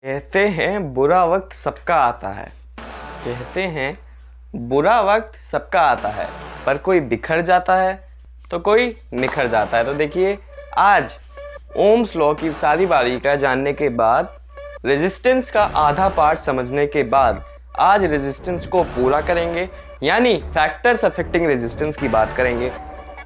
कहते हैं बुरा वक्त सबका आता है। कहते हैं बुरा वक्त सबका आता है, पर कोई बिखर जाता है तो कोई निखर जाता है। तो देखिए, आज ओम्स लॉ की सारी बारीकियां जानने के बाद, रेजिस्टेंस का आधा पार्ट समझने के बाद आज रेजिस्टेंस को पूरा करेंगे, यानी फैक्टर्स अफेक्टिंग रेजिस्टेंस की बात करेंगे।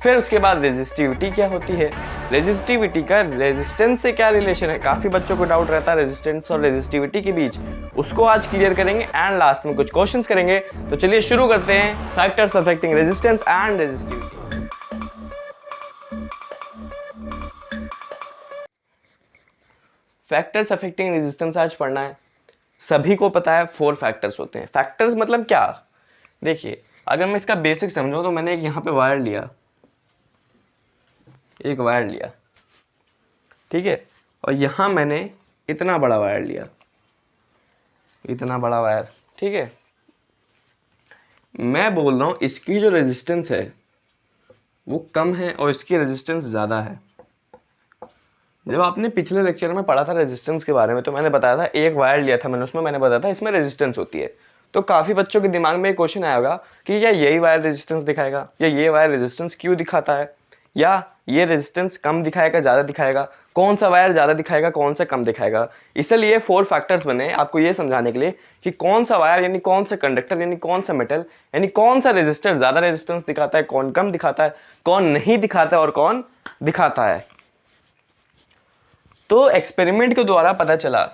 फिर उसके बाद रेजिस्टिविटी क्या होती है, रेजिस्टिविटी का रेजिस्टेंस से क्या रिलेशन है, काफ़ी बच्चों को डाउट रहता है रेजिस्टेंस और रेजिस्टिविटी के बीच, उसको आज क्लियर करेंगे एंड लास्ट में कुछ क्वेश्चंस करेंगे। तो चलिए शुरू करते हैं, factors affecting resistance and resistivity. Factors affecting resistance आज पढ़ना है। सभी को पता है 4 फैक्टर्स होते हैं। फैक्टर्स मतलब क्या, देखिए अगर मैं इसका बेसिक समझूं तो मैंने एक यहाँ पे वायर लिया, एक वायर लिया, ठीक है, और यहाँ मैंने इतना बड़ा वायर लिया, इतना बड़ा वायर, ठीक है। मैं बोल रहा हूँ इसकी जो रेजिस्टेंस है वो कम है और इसकी रेजिस्टेंस ज़्यादा है। जब आपने पिछले लेक्चर में पढ़ा था रेजिस्टेंस के बारे में तो मैंने बताया था, एक वायर लिया था मैंने, उसमें मैंने बताया था इसमें रेजिस्टेंस होती है। तो काफ़ी बच्चों के दिमाग में एक क्वेश्चन आया होगा कि या यही वायर रेजिस्टेंस दिखाएगा, या ये वायर रेजिस्टेंस क्यों दिखाता है, या ये रेजिस्टेंस कम दिखाएगा ज़्यादा दिखाएगा, कौन सा वायर ज़्यादा दिखाएगा कौन सा कम दिखाएगा। इसलिए 4 फैक्टर्स बने आपको ये समझाने के लिए कि कौन सा वायर यानी कौन सा कंडक्टर यानी कौन सा मेटल यानी कौन सा रेजिस्टर ज़्यादा रेजिस्टेंस दिखाता है, कौन कम दिखाता है, कौन नहीं दिखाता है और कौन दिखाता है। तो एक्सपेरिमेंट के द्वारा पता चला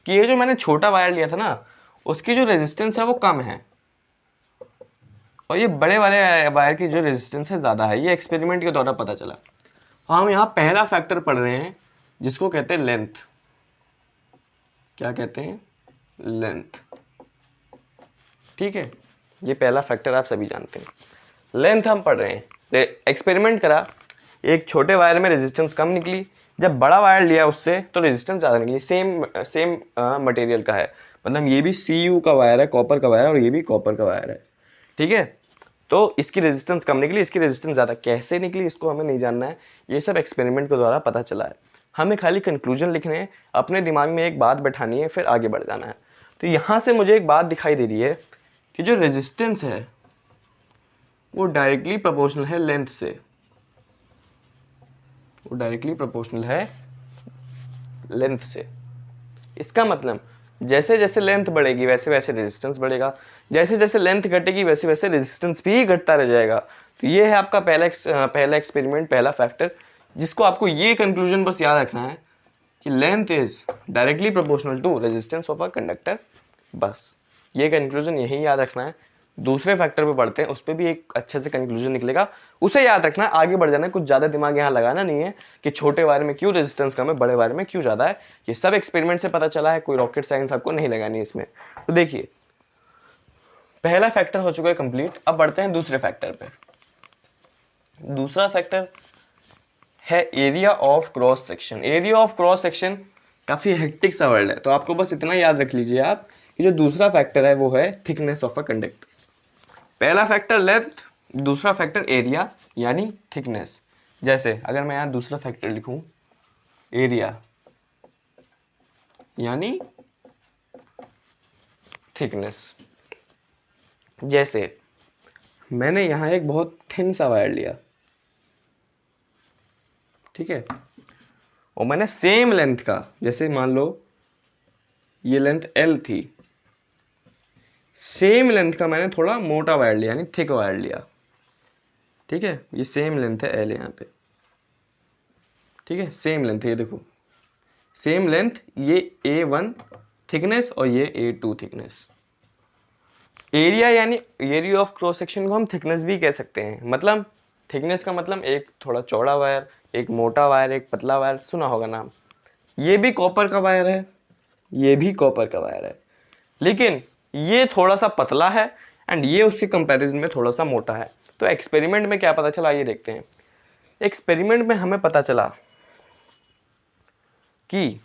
कि ये जो मैंने छोटा वायर लिया था ना, उसकी जो रेजिस्टेंस है वो कम है और ये बड़े वाले वायर की जो रेजिस्टेंस है ज़्यादा है। ये एक्सपेरिमेंट के द्वारा पता चला। हम यहाँ पहला फैक्टर पढ़ रहे हैं जिसको कहते हैं लेंथ। क्या कहते हैं, लेंथ, ठीक है। ये पहला फैक्टर आप सभी जानते हैं, लेंथ हम पढ़ रहे हैं। एक्सपेरिमेंट करा, एक छोटे वायर में रेजिस्टेंस कम निकली, जब बड़ा वायर लिया उससे तो रेजिस्टेंस ज़्यादा निकली। सेम मटेरियल का है, मतलब ये भी Cu का वायर है, कॉपर का वायर है, और ये भी कॉपर का वायर है, ठीक है। तो इसकी रेजिस्टेंस कम निकली, इसकी रेजिस्टेंस ज़्यादा। कैसे निकली इसको हमें नहीं जानना है, ये सब एक्सपेरिमेंट के द्वारा पता चला है। हमें खाली कंक्लूजन लिखने हैं, अपने दिमाग में एक बात बैठानी है, फिर आगे बढ़ जाना है। तो यहाँ से मुझे एक बात दिखाई दे रही है कि जो रेजिस्टेंस है वो डायरेक्टली प्रोपोर्शनल है लेंथ से, वो डायरेक्टली प्रोपोर्शनल है लेंथ से। इसका मतलब जैसे जैसे लेंथ बढ़ेगी वैसे वैसे रेजिस्टेंस बढ़ेगा, जैसे जैसे लेंथ घटेगी वैसे वैसे रेजिस्टेंस भी घटता रह जाएगा। तो ये है आपका पहला एक्सपेरिमेंट, पहला फैक्टर, जिसको आपको ये कंक्लूजन बस याद रखना है कि length is directly proportional to resistance of a conductor. बस ये कंक्लूजन यही याद रखना है। दूसरे फैक्टर पे पढ़ते हैं, उस पर भी एक अच्छे से कंक्लूजन निकलेगा, उसे याद रखना है, आगे बढ़ जाना है। कुछ ज़्यादा दिमाग यहाँ लगाना नहीं है कि छोटे वायर में क्यों रेजिस्टेंस कम है, बड़े वायर में क्यों ज़्यादा है। ये सब एक्सपेरिमेंट से पता चला है, कोई रॉकेट साइंस आपको नहीं लगानी है इसमें। तो देखिए, पहला फैक्टर हो चुका है कंप्लीट। अब बढ़ते हैं दूसरे फैक्टर पे। दूसरा फैक्टर है area of cross section. Area of cross section काफ़ी हेक्टिक सा वर्ड है, तो आपको बस इतना याद रख लीजिए आप कि जो दूसरा फैक्टर है वो है थिकनेस ऑफ अ कंडक्टर। पहला फैक्टर लेंथ, दूसरा फैक्टर एरिया यानी थिकनेस। जैसे अगर मैं यहाँ दूसरा फैक्टर लिखूं एरिया यानी थिकनेस, जैसे मैंने यहाँ एक बहुत थिन सा वायर लिया, ठीक है, और मैंने सेम लेंथ का, जैसे मान लो ये लेंथ L थी, सेम लेंथ का मैंने थोड़ा मोटा वायर लिया यानी थिक वायर लिया, ठीक है। ये सेम लेंथ है L यहाँ पे, ठीक है, सेम लेंथ है, ये देखो सेम लेंथ, ये A1 थिकनेस और ये A2 थिकनेस। एरिया यानी एरिया ऑफ क्रॉस सेक्शन को हम थिकनेस भी कह सकते हैं। मतलब थिकनेस का मतलब एक थोड़ा चौड़ा वायर, एक मोटा वायर, एक पतला वायर, सुना होगा नाम। ये भी कॉपर का वायर है, ये भी कॉपर का वायर है, लेकिन ये थोड़ा सा पतला है एंड ये उसके कंपैरिजन में थोड़ा सा मोटा है। तो एक्सपेरिमेंट में क्या पता चला ये देखते हैं। एक्सपेरिमेंट में हमें पता चला कि,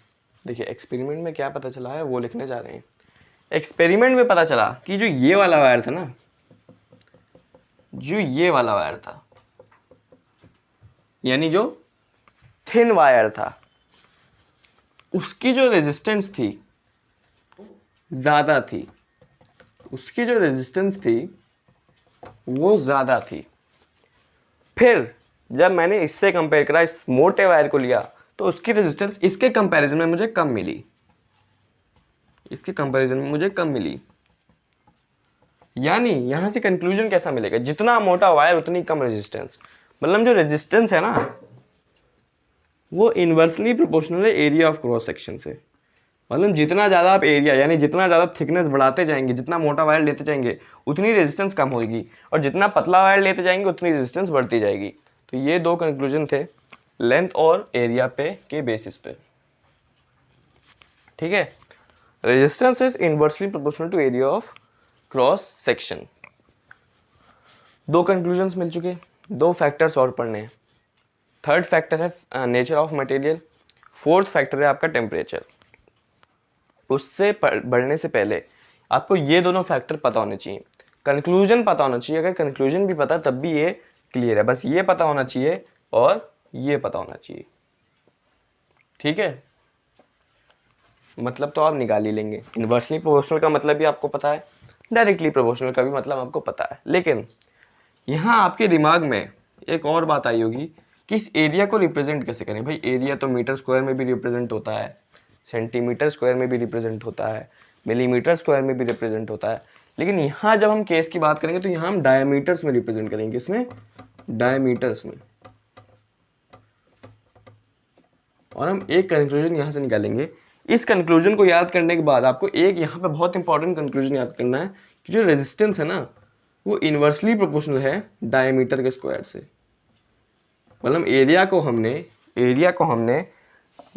देखिए एक्सपेरिमेंट में क्या पता चला है वो लिखने जा रहे हैं। एक्सपेरिमेंट में पता चला कि जो ये वाला वायर था ना, जो ये वाला वायर था, यानी जो थिन वायर था, उसकी जो रेजिस्टेंस थी ज़्यादा थी, उसकी जो रेजिस्टेंस थी वो ज़्यादा थी। फिर जब मैंने इससे कंपेयर करा, इस मोटे वायर को लिया, तो उसकी रेजिस्टेंस इसके कंपैरिजन में मुझे कम मिली, इसके कंपैरिजन में मुझे कम मिली। यानी यहां से कंक्लूजन कैसा मिलेगा, जितना मोटा वायर उतनी कम रेजिस्टेंस। मतलब जो रेजिस्टेंस है ना वो इन्वर्सली प्रोपोर्शनल है एरिया ऑफ क्रॉस सेक्शन से। मतलब जितना ज़्यादा आप एरिया यानी जितना ज़्यादा थिकनेस बढ़ाते जाएंगे, जितना मोटा वायर लेते जाएंगे उतनी रेजिस्टेंस कम होगी, और जितना पतला वायर लेते जाएंगे उतनी रेजिस्टेंस बढ़ती जाएगी। तो ये दो कंक्लूजन थे लेंथ और एरिया पे के बेसिस पे। ठीक है, resistance is inversely proportional to area of cross section. दो कंक्लूजन्स मिल चुके, दो फैक्टर्स और पढ़ने हैं। थर्ड फैक्टर है nature of material, fourth factor है आपका टेम्परेचर। उससे बढ़ने से पहले आपको ये दोनों फैक्टर पता होने चाहिए, कंक्लूजन पता होना चाहिए। अगर कंक्लूजन भी पता तब भी ये क्लियर है, बस ये पता होना चाहिए और ये पता होना चाहिए। ठीक है, मतलब तो आप निकाल ही लेंगे। इन्वर्सली प्रोपोर्शनल का मतलब भी आपको पता है, डायरेक्टली प्रोपोर्शनल का भी मतलब आपको पता है। लेकिन यहाँ आपके दिमाग में एक और बात आई होगी कि इस एरिया को रिप्रेजेंट कैसे करें। भाई एरिया तो मीटर स्क्वायर में भी रिप्रेजेंट होता है, सेंटीमीटर स्क्वायर में भी रिप्रेजेंट होता है, मिलीमीटर स्क्वायर में भी रिप्रेजेंट होता है। लेकिन यहाँ जब हम केस की बात करेंगे तो यहाँ हम डायमीटर्स में रिप्रेजेंट करेंगे, इसमें डायमीटर्स में। और हम एक कंक्लूजन यहाँ से निकालेंगे। इस कंक्लूजन को याद करने के बाद आपको एक यहाँ पे बहुत इंपॉर्टेंट कंक्लूजन याद करना है कि जो रेजिस्टेंस है ना वो इन्वर्सली प्रोपोर्शनल है डायमीटर के स्क्वायर से। मतलब एरिया को हमने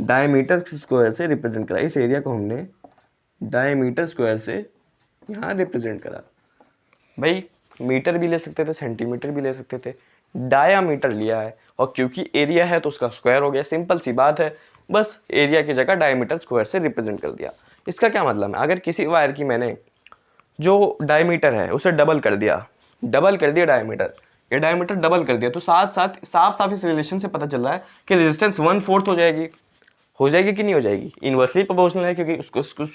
डायमीटर स्क्वायर से रिप्रेजेंट करा, इस एरिया को हमने डायमीटर स्क्वायर से यहाँ रिप्रेजेंट करा। भाई मीटर भी ले सकते थे, सेंटीमीटर भी ले सकते थे, डायामीटर लिया है और क्योंकि एरिया है तो उसका स्क्वायर हो गया। सिंपल सी बात है, बस एरिया की जगह डायमीटर स्क्वायर से रिप्रेजेंट कर दिया। इसका क्या मतलब है, अगर किसी वायर की मैंने जो डायमीटर है उसे डबल कर दिया डायमीटर, ये डायमीटर डबल कर दिया, तो साथ साथ साफ इस रिलेशन से पता चल रहा है कि रेजिस्टेंस 1/4 हो जाएगी कि नहीं हो जाएगी। इन्वर्सली प्रोपोर्शनल है क्योंकि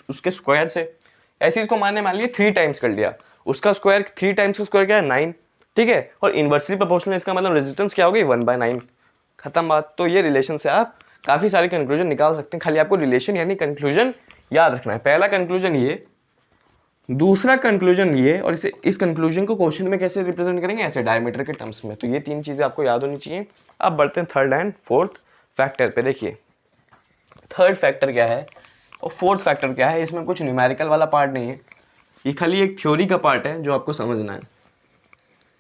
उसके स्क्वायर से। ऐसे इसको मान लिए 3 टाइम्स कर लिया, उसका स्क्वायर 3 टाइम्स का स्क्वायर क्या है 9। ठीक है, और इन्वर्सली प्रोपोर्शनल इसका मतलब रेजिस्टेंस क्या हो गई 1/9, खत्म बात। तो ये रिलेशन से आप काफ़ी सारे कंक्लूजन निकाल सकते हैं, खाली आपको रिलेशन यानी कंक्लूजन याद रखना है। पहला कंक्लूजन ये, दूसरा कंक्लूजन ये, और इस कंक्लूजन को क्वेश्चन में कैसे रिप्रेजेंट करेंगे, ऐसे डायमीटर के टर्म्स में। तो ये 3 चीज़ें आपको याद होनी चाहिए। अब बढ़ते हैं थर्ड एंड फोर्थ फैक्टर पे। देखिए थर्ड फैक्टर क्या है और फोर्थ फैक्टर क्या है, इसमें कुछ न्यूमेरिकल वाला पार्ट नहीं है, ये खाली एक थ्योरी का पार्ट है जो आपको समझना है।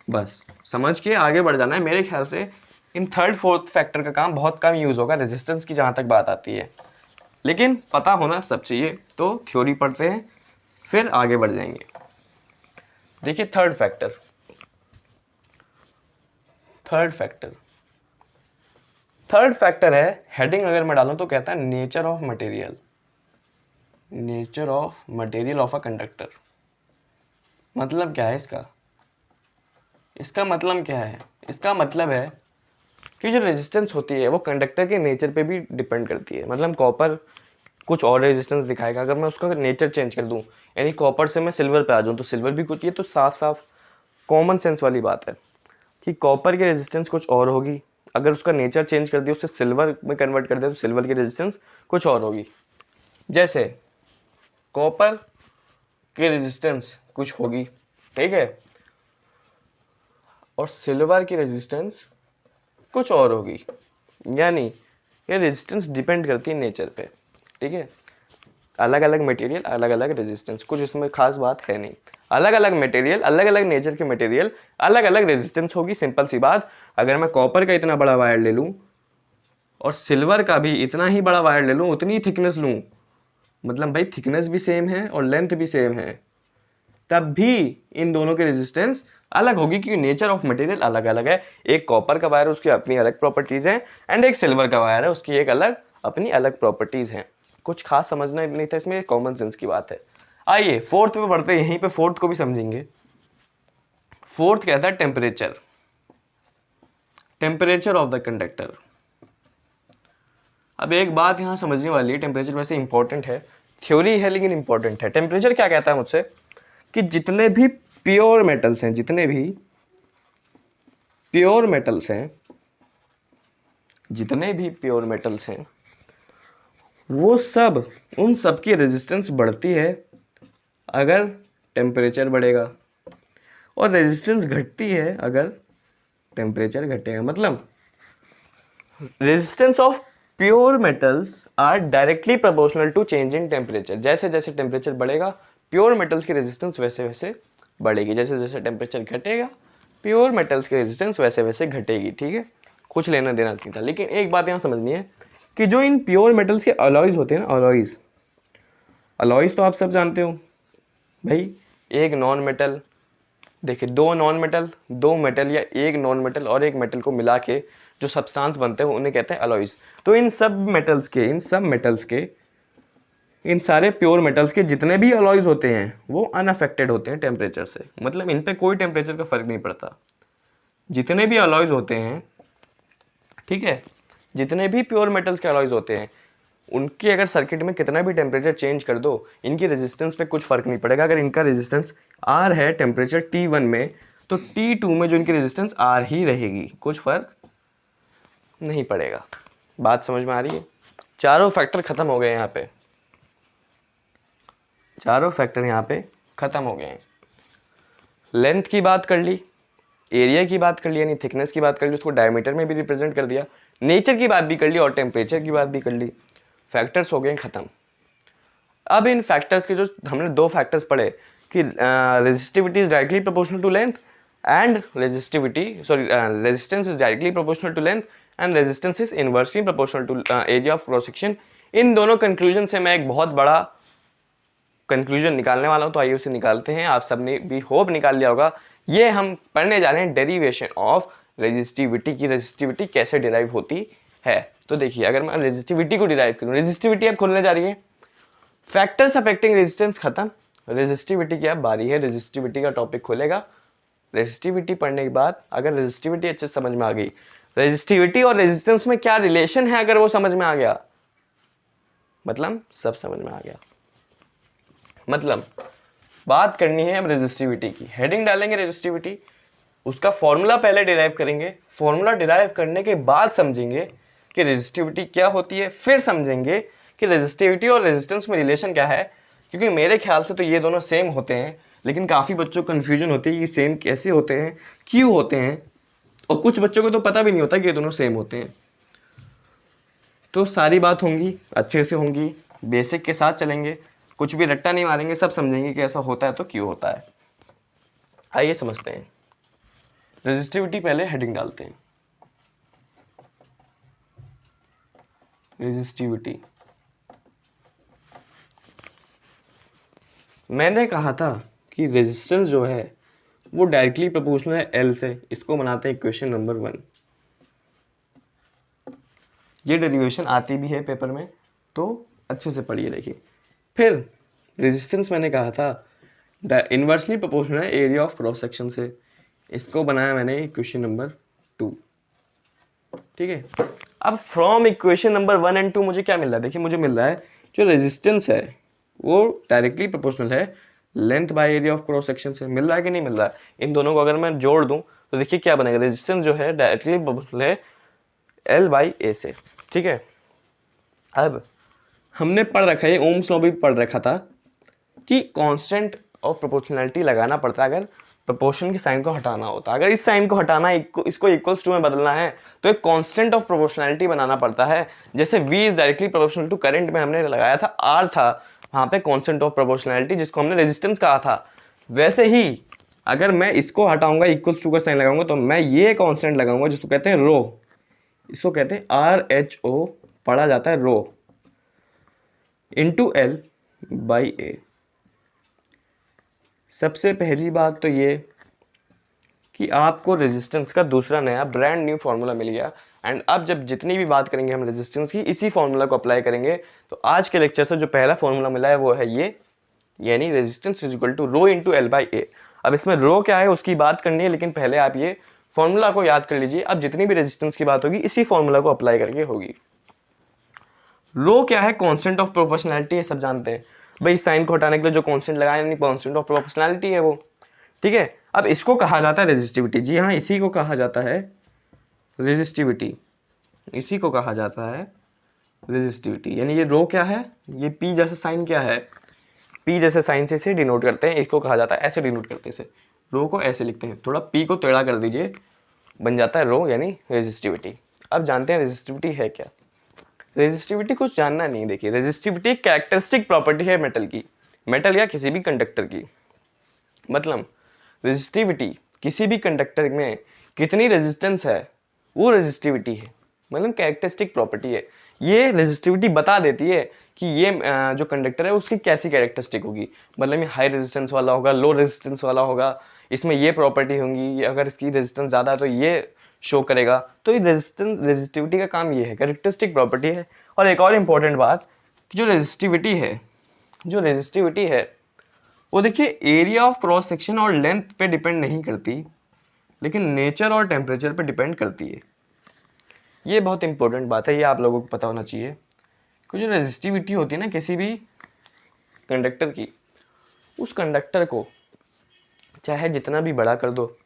बस समझ के आगे बढ़ जाना है। मेरे ख्याल से इन थर्ड फोर्थ फैक्टर का काम बहुत कम यूज़ होगा रेजिस्टेंस की जहाँ तक बात आती है, लेकिन पता होना सब चाहिए। तो थ्योरी पढ़ते हैं फिर आगे बढ़ जाएंगे। देखिए थर्ड फैक्टर है, हेडिंग अगर मैं डालूं तो कहता है nature of material of a conductor. मतलब क्या है इसका मतलब क्या है, इसका मतलब है कि जो रेजिस्टेंस होती है वो कंडक्टर के नेचर पे भी डिपेंड करती है। मतलब कॉपर कुछ और रेजिस्टेंस दिखाएगा, अगर मैं उसका नेचर चेंज कर दूं, यानी कॉपर से मैं सिल्वर पे आ जाऊं तो सिल्वर भी कुछ, ये तो साफ कॉमन सेंस वाली बात है कि कॉपर की रेजिस्टेंस कुछ और होगी, अगर उसका नेचर चेंज कर दिया, उससे सिल्वर में कन्वर्ट कर दिया तो सिल्वर की रेजिस्टेंस कुछ और होगी। जैसे कॉपर की रेजिस्टेंस कुछ होगी, ठीक है, और सिल्वर की रेजिस्टेंस कुछ और होगी। यानी ये रेजिस्टेंस डिपेंड करती है नेचर पे। ठीक है, अलग अलग मटेरियल अलग अलग रेजिस्टेंस, कुछ इसमें खास बात है नहीं। अलग अलग मटेरियल अलग अलग नेचर के मटेरियल अलग अलग रेजिस्टेंस होगी। सिंपल सी बात, अगर मैं कॉपर का इतना बड़ा वायर ले लूँ और सिल्वर का भी इतना ही बड़ा वायर ले लूँ, उतनी थिकनेस लूँ, मतलब भाई थिकनेस भी सेम है और लेंथ भी सेम है, तब भी इन दोनों के रेजिस्टेंस अलग होगी क्योंकि नेचर ऑफ मटेरियल अलग अलग है। एक कॉपर का वायर उसकी अपनी अलग प्रॉपर्टीज़ हैं एंड एक सिल्वर का वायर है उसकी एक अलग अपनी अलग प्रॉपर्टीज़ हैं। कुछ खास समझना नहीं था इसमें, कॉमन सेंस की बात है। आइए फोर्थ पे बढ़ते हैं, यहीं पे फोर्थ को भी समझेंगे। फोर्थ कहता है टेम्परेचर ऑफ द कंडक्टर। अब एक बात यहाँ समझने वाली है, टेम्परेचर वैसे इंपॉर्टेंट है, थ्योरी है लेकिन इंपॉर्टेंट है। टेम्परेचर क्या कहता है मुझसे कि जितने भी प्योर मेटल्स हैं, जितने भी प्योर मेटल्स हैं, जितने भी प्योर मेटल्स हैं, वो सब, उन सब की रेजिस्टेंस बढ़ती है अगर टेम्परेचर बढ़ेगा, और रेजिस्टेंस घटती है अगर टेम्परेचर घटेगा। मतलब resistance of pure metals are directly proportional to change in temperature. जैसे जैसे टेम्परेचर बढ़ेगा प्योर मेटल्स की रेजिस्टेंस वैसे वैसे बढ़ेगी, जैसे जैसे टेम्परेचर घटेगा प्योर मेटल्स की रेजिस्टेंस वैसे वैसे घटेगी। ठीक है, कुछ लेना देना नहीं था। लेकिन एक बात यहाँ समझनी है कि जो इन प्योर मेटल्स के अलॉयज़ होते हैं ना, अलॉयज़, अलॉयज़ तो आप सब जानते हो भाई, एक नॉन मेटल, देखिए दो नॉन मेटल, दो मेटल या एक नॉन मेटल और एक मेटल को मिला के जो सब्सटेंस बनते हैं उन्हें कहते हैं अलॉयज़। तो इन सब मेटल्स के, इन सब मेटल्स के, इन सारे प्योर मेटल्स के जितने भी अलॉयज़ होते हैं वो अनअफेक्टेड होते हैं टेम्परेचर से। मतलब इन पे कोई टेम्परेचर का फ़र्क नहीं पड़ता। जितने भी अलॉयज़ होते हैं, ठीक है, जितने भी प्योर मेटल्स के अलॉयज़ होते हैं उनकी अगर सर्किट में कितना भी टेम्परेचर चेंज कर दो, इनकी रेजिस्टेंस पे कुछ फ़र्क नहीं पड़ेगा। अगर इनका रेजिस्टेंस R है टेम्परेचर T1 में, तो T2 में जो इनकी रेजिस्टेंस R ही रहेगी, कुछ फ़र्क नहीं पड़ेगा। बात समझ में आ रही है? चारों फैक्टर ख़त्म हो गए यहाँ पे, चारों फैक्टर यहाँ पे ख़त्म हो गए हैं। लेंथ की बात कर ली, एरिया की बात कर ली, यानी थिकनेस की बात कर ली, उसको डायमीटर में भी रिप्रेजेंट कर दिया, नेचर की बात भी कर ली और टेम्परेचर की बात भी कर ली। फैक्टर्स हो गए ख़त्म। अब इन फैक्टर्स के जो हमने दो फैक्टर्स पढ़े कि resistivity is directly proportional to length and resistance is directly proportional to length and resistance is inversely proportional to area of cross section. इन दोनों कंक्लूजन से मैं एक बहुत बड़ा कंक्लूजन निकालने वाला हूँ, तो आइए उसे निकालते हैं। आप सबने भी होप निकाल लिया होगा। ये हम पढ़ने जा रहे हैं डेरिवेशन ऑफ रेजिस्टिविटी की, रेजिस्टिविटी कैसे डिराइव होती है। तो देखिए, अगर मैं रेजिस्टिविटी को डिराइव करूँ, रेजिस्टिविटी अब खुलने जा रही है, फैक्टर्स अफेक्टिंग रेजिस्टेंस खत्म, रेजिस्टिविटी की अब बारी है, रेजिस्टिविटी का टॉपिक खुलेगा। रेजिस्टिविटी पढ़ने के बाद अगर रेजिस्टिविटी अच्छे से समझ में आ गई, रेजिस्टिविटी और रेजिस्टेंस में क्या रिलेशन है अगर वो समझ में आ गया, मतलब सब समझ में आ गया। मतलब बात करनी है अब रेजिस्टिविटी की, हेडिंग डालेंगे रेजिस्टिविटी, उसका फॉर्मूला पहले डिराइव करेंगे, फॉर्मूला डिराइव करने के बाद समझेंगे कि रेजिस्टिविटी क्या होती है, फिर समझेंगे कि रेजिस्टिविटी और रेजिस्टेंस में रिलेशन क्या है। क्योंकि मेरे ख्याल से तो ये दोनों सेम होते हैं, लेकिन काफ़ी बच्चों को कन्फ्यूजन होती है कि सेम कैसे होते हैं, क्यों होते हैं, और कुछ बच्चों को तो पता भी नहीं होता कि ये दोनों सेम होते हैं। तो सारी बात होंगी, अच्छे से होंगी, बेसिक के साथ चलेंगे, कुछ भी रट्टा नहीं मारेंगे, सब समझेंगे कि ऐसा होता है तो क्यों होता है। आइए समझते हैं। रेजिस्टिविटी पहले हेडिंग डालते हैं, रेजिस्टिविटी। मैंने कहा था कि रेजिस्टेंस जो है वो डायरेक्टली प्रोपोर्शनल है L से, इसको बनाते हैं इक्वेशन नंबर 1। ये डेरिवेशन आती भी है पेपर में, तो अच्छे से पढ़िए। देखिए, फिर रेजिस्टेंस मैंने कहा था इन्वर्सली प्रोपोर्शनल है एरिया ऑफ क्रॉस सेक्शन से, इसको बनाया मैंने इक्वेशन नंबर 2। ठीक है, अब फ्रॉम इक्वेशन नंबर 1 एंड 2 मुझे क्या मिल रहा है? देखिए, मुझे मिल रहा है जो रेजिस्टेंस है वो डायरेक्टली प्रोपोर्शनल है length by area of cross section से। मिल रहा है कि नहीं मिल रहा है? इन दोनों को अगर मैं जोड़ दूं तो देखिए क्या बनेगा, रेजिस्टेंस जो है डायरेक्टली प्रोपोर्शनल है L/A से। ठीक है, अब हमने पढ़ रखा है, ओम्स लॉ भी पढ़ रखा था कि कांस्टेंट ऑफ प्रोपोर्शनैलिटी लगाना पड़ता है अगर प्रोपोर्शन के साइन को हटाना होता है। अगर इस साइन को हटाना है, इसको इक्वल्स टू में बदलना है, तो एक कांस्टेंट ऑफ प्रोपोर्शनैलिटी बनाना पड़ता है। जैसे V is directly proportional to current में हमने लगाया था, R था वहाँ पे कांस्टेंट ऑफ प्रोपोर्शनैलिटी जिसको हमने रेजिस्टेंस कहा था। वैसे ही अगर मैं इसको हटाऊंगा, इक्वल्स टू का साइन लगाऊंगा, तो मैं ये कांस्टेंट लगाऊंगा जिसको कहते हैं रो, इसको कहते हैं RHO, पढ़ा जाता है रो इंटू L/A। सबसे पहली बात तो ये कि आपको रेजिस्टेंस का दूसरा नया ब्रांड न्यू फार्मूला मिल गया। एंड अब जब जितनी भी बात करेंगे हम रेजिस्टेंस की, इसी फार्मूला को अप्लाई करेंगे। तो आज के लेक्चर से जो पहला फार्मूला मिला है वो है ये, यानी resistance is equal to rho into L/A। अब इसमें रो क्या है उसकी बात करनी है, लेकिन पहले आप ये फॉर्मूला को याद कर लीजिए। अब जितनी भी रेजिस्टेंस की बात होगी इसी फॉर्मूला को अप्लाई करके होगी। रो क्या है, कांस्टेंट ऑफ प्रोपोर्शनैलिटी है, सब जानते हैं भाई। साइन को हटाने के लिए जो कांस्टेंट लगाया यानी कांस्टेंट ऑफ प्रोपोर्शनैलिटी है वो, ठीक है। अब इसको कहा जाता है रेजिस्टिविटी, जी हाँ, इसी को कहा जाता है रेजिस्टिविटी, इसी को कहा जाता है रेजिस्टिविटी। यानी ये रो क्या है, ये पी जैसा साइन क्या है, पी जैसे साइन से इसे डिनोट करते हैं, इसको कहा जाता है, ऐसे डिनोट करते हैं इसे, रो को ऐसे लिखते हैं, थोड़ा पी को टेढ़ा कर दीजिए, बन जाता है रो यानी रेजिस्टिविटी। अब जानते हैं रेजिस्टिविटी है क्या। रेजिस्टिविटी कुछ जानना नहीं, देखिए रेजिस्टिविटी कैरेक्टरिस्टिक प्रॉपर्टी है मेटल की, मेटल या किसी भी कंडक्टर की। मतलब रेजिस्टिविटी किसी भी कंडक्टर में कितनी रेजिस्टेंस है वो रेजिस्टिविटी है, मतलब कैरेक्टरिस्टिक प्रॉपर्टी है। ये रेजिस्टिविटी बता देती है कि ये जो कंडक्टर है उसकी कैसी कैरेक्टरिस्टिक होगी, मतलब ये हाई रेजिस्टेंस वाला होगा, लो रेजिस्टेंस वाला होगा, इसमें ये प्रॉपर्टी होंगी, अगर इसकी रेजिस्टेंस ज़्यादा है तो ये शो करेगा। तो ये रेजिस्टिविटी का काम ये है, कैरेक्टरिस्टिक प्रॉपर्टी है। और एक और इम्पॉर्टेंट बात कि जो रेजिस्टिविटी है वो देखिए एरिया ऑफ क्रॉस सेक्शन और लेंथ पे डिपेंड नहीं करती, लेकिन नेचर और टेम्परेचर पे डिपेंड करती है। ये बहुत इंपॉर्टेंट बात है, ये आप लोगों को पता होना चाहिए कि जो रेजिस्टिविटी होती है ना किसी भी कंडक्टर की, उस कंडक्टर को चाहे जितना भी बड़ा कर दो,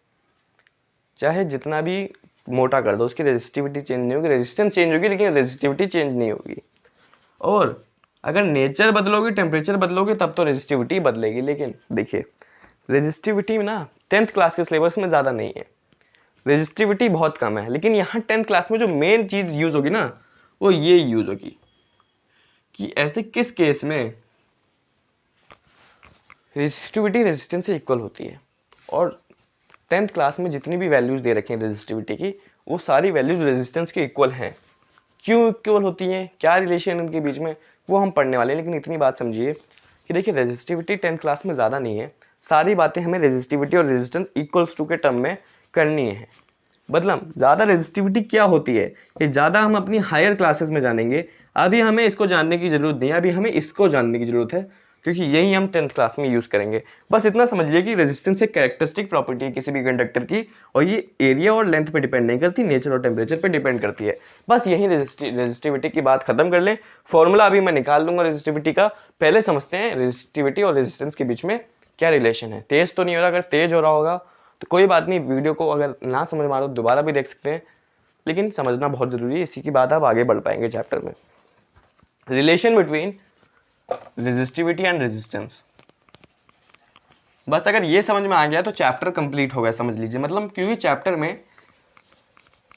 चाहे जितना भी मोटा कर दो, उसकी रेजिस्टिविटी चेंज नहीं होगी, रेजिस्टेंस चेंज होगी लेकिन रेजिस्टिविटी चेंज नहीं होगी। और अगर नेचर बदलोगे, टेम्परेचर बदलोगे, तब तो रेजिस्टिविटी बदलेगी। लेकिन देखिए रेजिस्टिविटी में ना 10th क्लास के सिलेबस में ज़्यादा नहीं है, रेजिस्टिविटी बहुत कम है। लेकिन यहाँ 10th क्लास में जो मेन चीज़ यूज़ होगी ना वो ये यूज़ होगी कि ऐसे किस केस में रेजिस्टिविटी रेजिस्टेंस से इक्वल होती है। और 10th क्लास में जितनी भी वैल्यूज़ दे रखी हैं रेजिस्टिविटी की, वो सारी वैल्यूज़ रेजिस्टेंस के इक्वल हैं। क्यों इक्वल होती हैं, क्या रिलेशन उनके बीच में, वो हम पढ़ने वाले हैं। लेकिन इतनी बात समझिए कि देखिए रेजिस्टिविटी 10th क्लास में ज़्यादा नहीं है, सारी बातें हमें रेजिस्टिविटी और रेजिस्टेंस इक्वल्स टू के टर्म में करनी है। मतलब ज़्यादा रेजिस्टिविटी क्या होती है ये ज़्यादा हम अपनी हायर क्लासेस में जानेंगे, अभी हमें इसको जानने की ज़रूरत नहीं है, अभी हमें इसको जानने की ज़रूरत है क्योंकि यही हम 10th क्लास में यूज़ करेंगे। बस इतना समझ लिए कि रेजिस्टेंस एक कैरेक्टरिस्टिक प्रॉपर्टी है किसी भी कंडक्टर की, और ये एरिया और लेंथ पे डिपेंड नहीं करती, नेचर और टेम्परेचर पे डिपेंड करती है। बस यही रेजिस्टिविटी की बात खत्म कर लें। फॉर्मूला अभी मैं निकाल लूँगा रेजिस्टिविटी का, पहले समझते हैं रेजिस्टिविटी और रेजिस्टेंस के बीच में क्या रिलेशन है। तेज़ तो नहीं हो रहा, अगर तेज़ हो रहा होगा तो कोई बात नहीं, वीडियो को अगर ना समझ में आ रहा तो दोबारा भी देख सकते हैं, लेकिन समझना बहुत ज़रूरी है, इसी की बात आप आगे बढ़ पाएंगे चैप्टर में। Relation between resistivity and resistance, बस अगर ये समझ में आ गया तो चैप्टर कंप्लीट हो गया, समझ लीजिए। मतलब क्योंकि चैप्टर में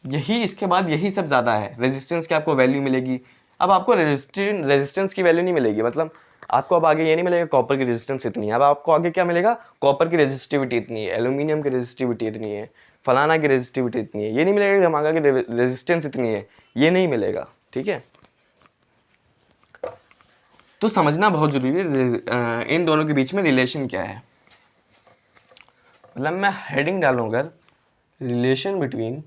यही, इसके बाद यही सब ज़्यादा है। रेजिस्टेंस की आपको वैल्यू मिलेगी, अब आपको रेजिस्टेंस की वैल्यू नहीं मिलेगी, मतलब आपको अब आगे ये नहीं मिलेगा कॉपर की रेजिस्टेंस इतनी है, अब आपको आगे क्या मिलेगा, कॉपर की रेजिस्टिविटी इतनी है, एल्यूमिनियम की रेजिस्टिविटी इतनी है, फलाना की रेजिस्टिविटी इतनी है, ये नहीं मिलेगा धमाका की रेजिस्टेंस इतनी है, ये नहीं मिलेगा, ठीक है। तो समझना बहुत जरूरी है इन दोनों के बीच में रिलेशन क्या है। मतलब मैं हेडिंग डालूंगा रिलेशन बिटवीन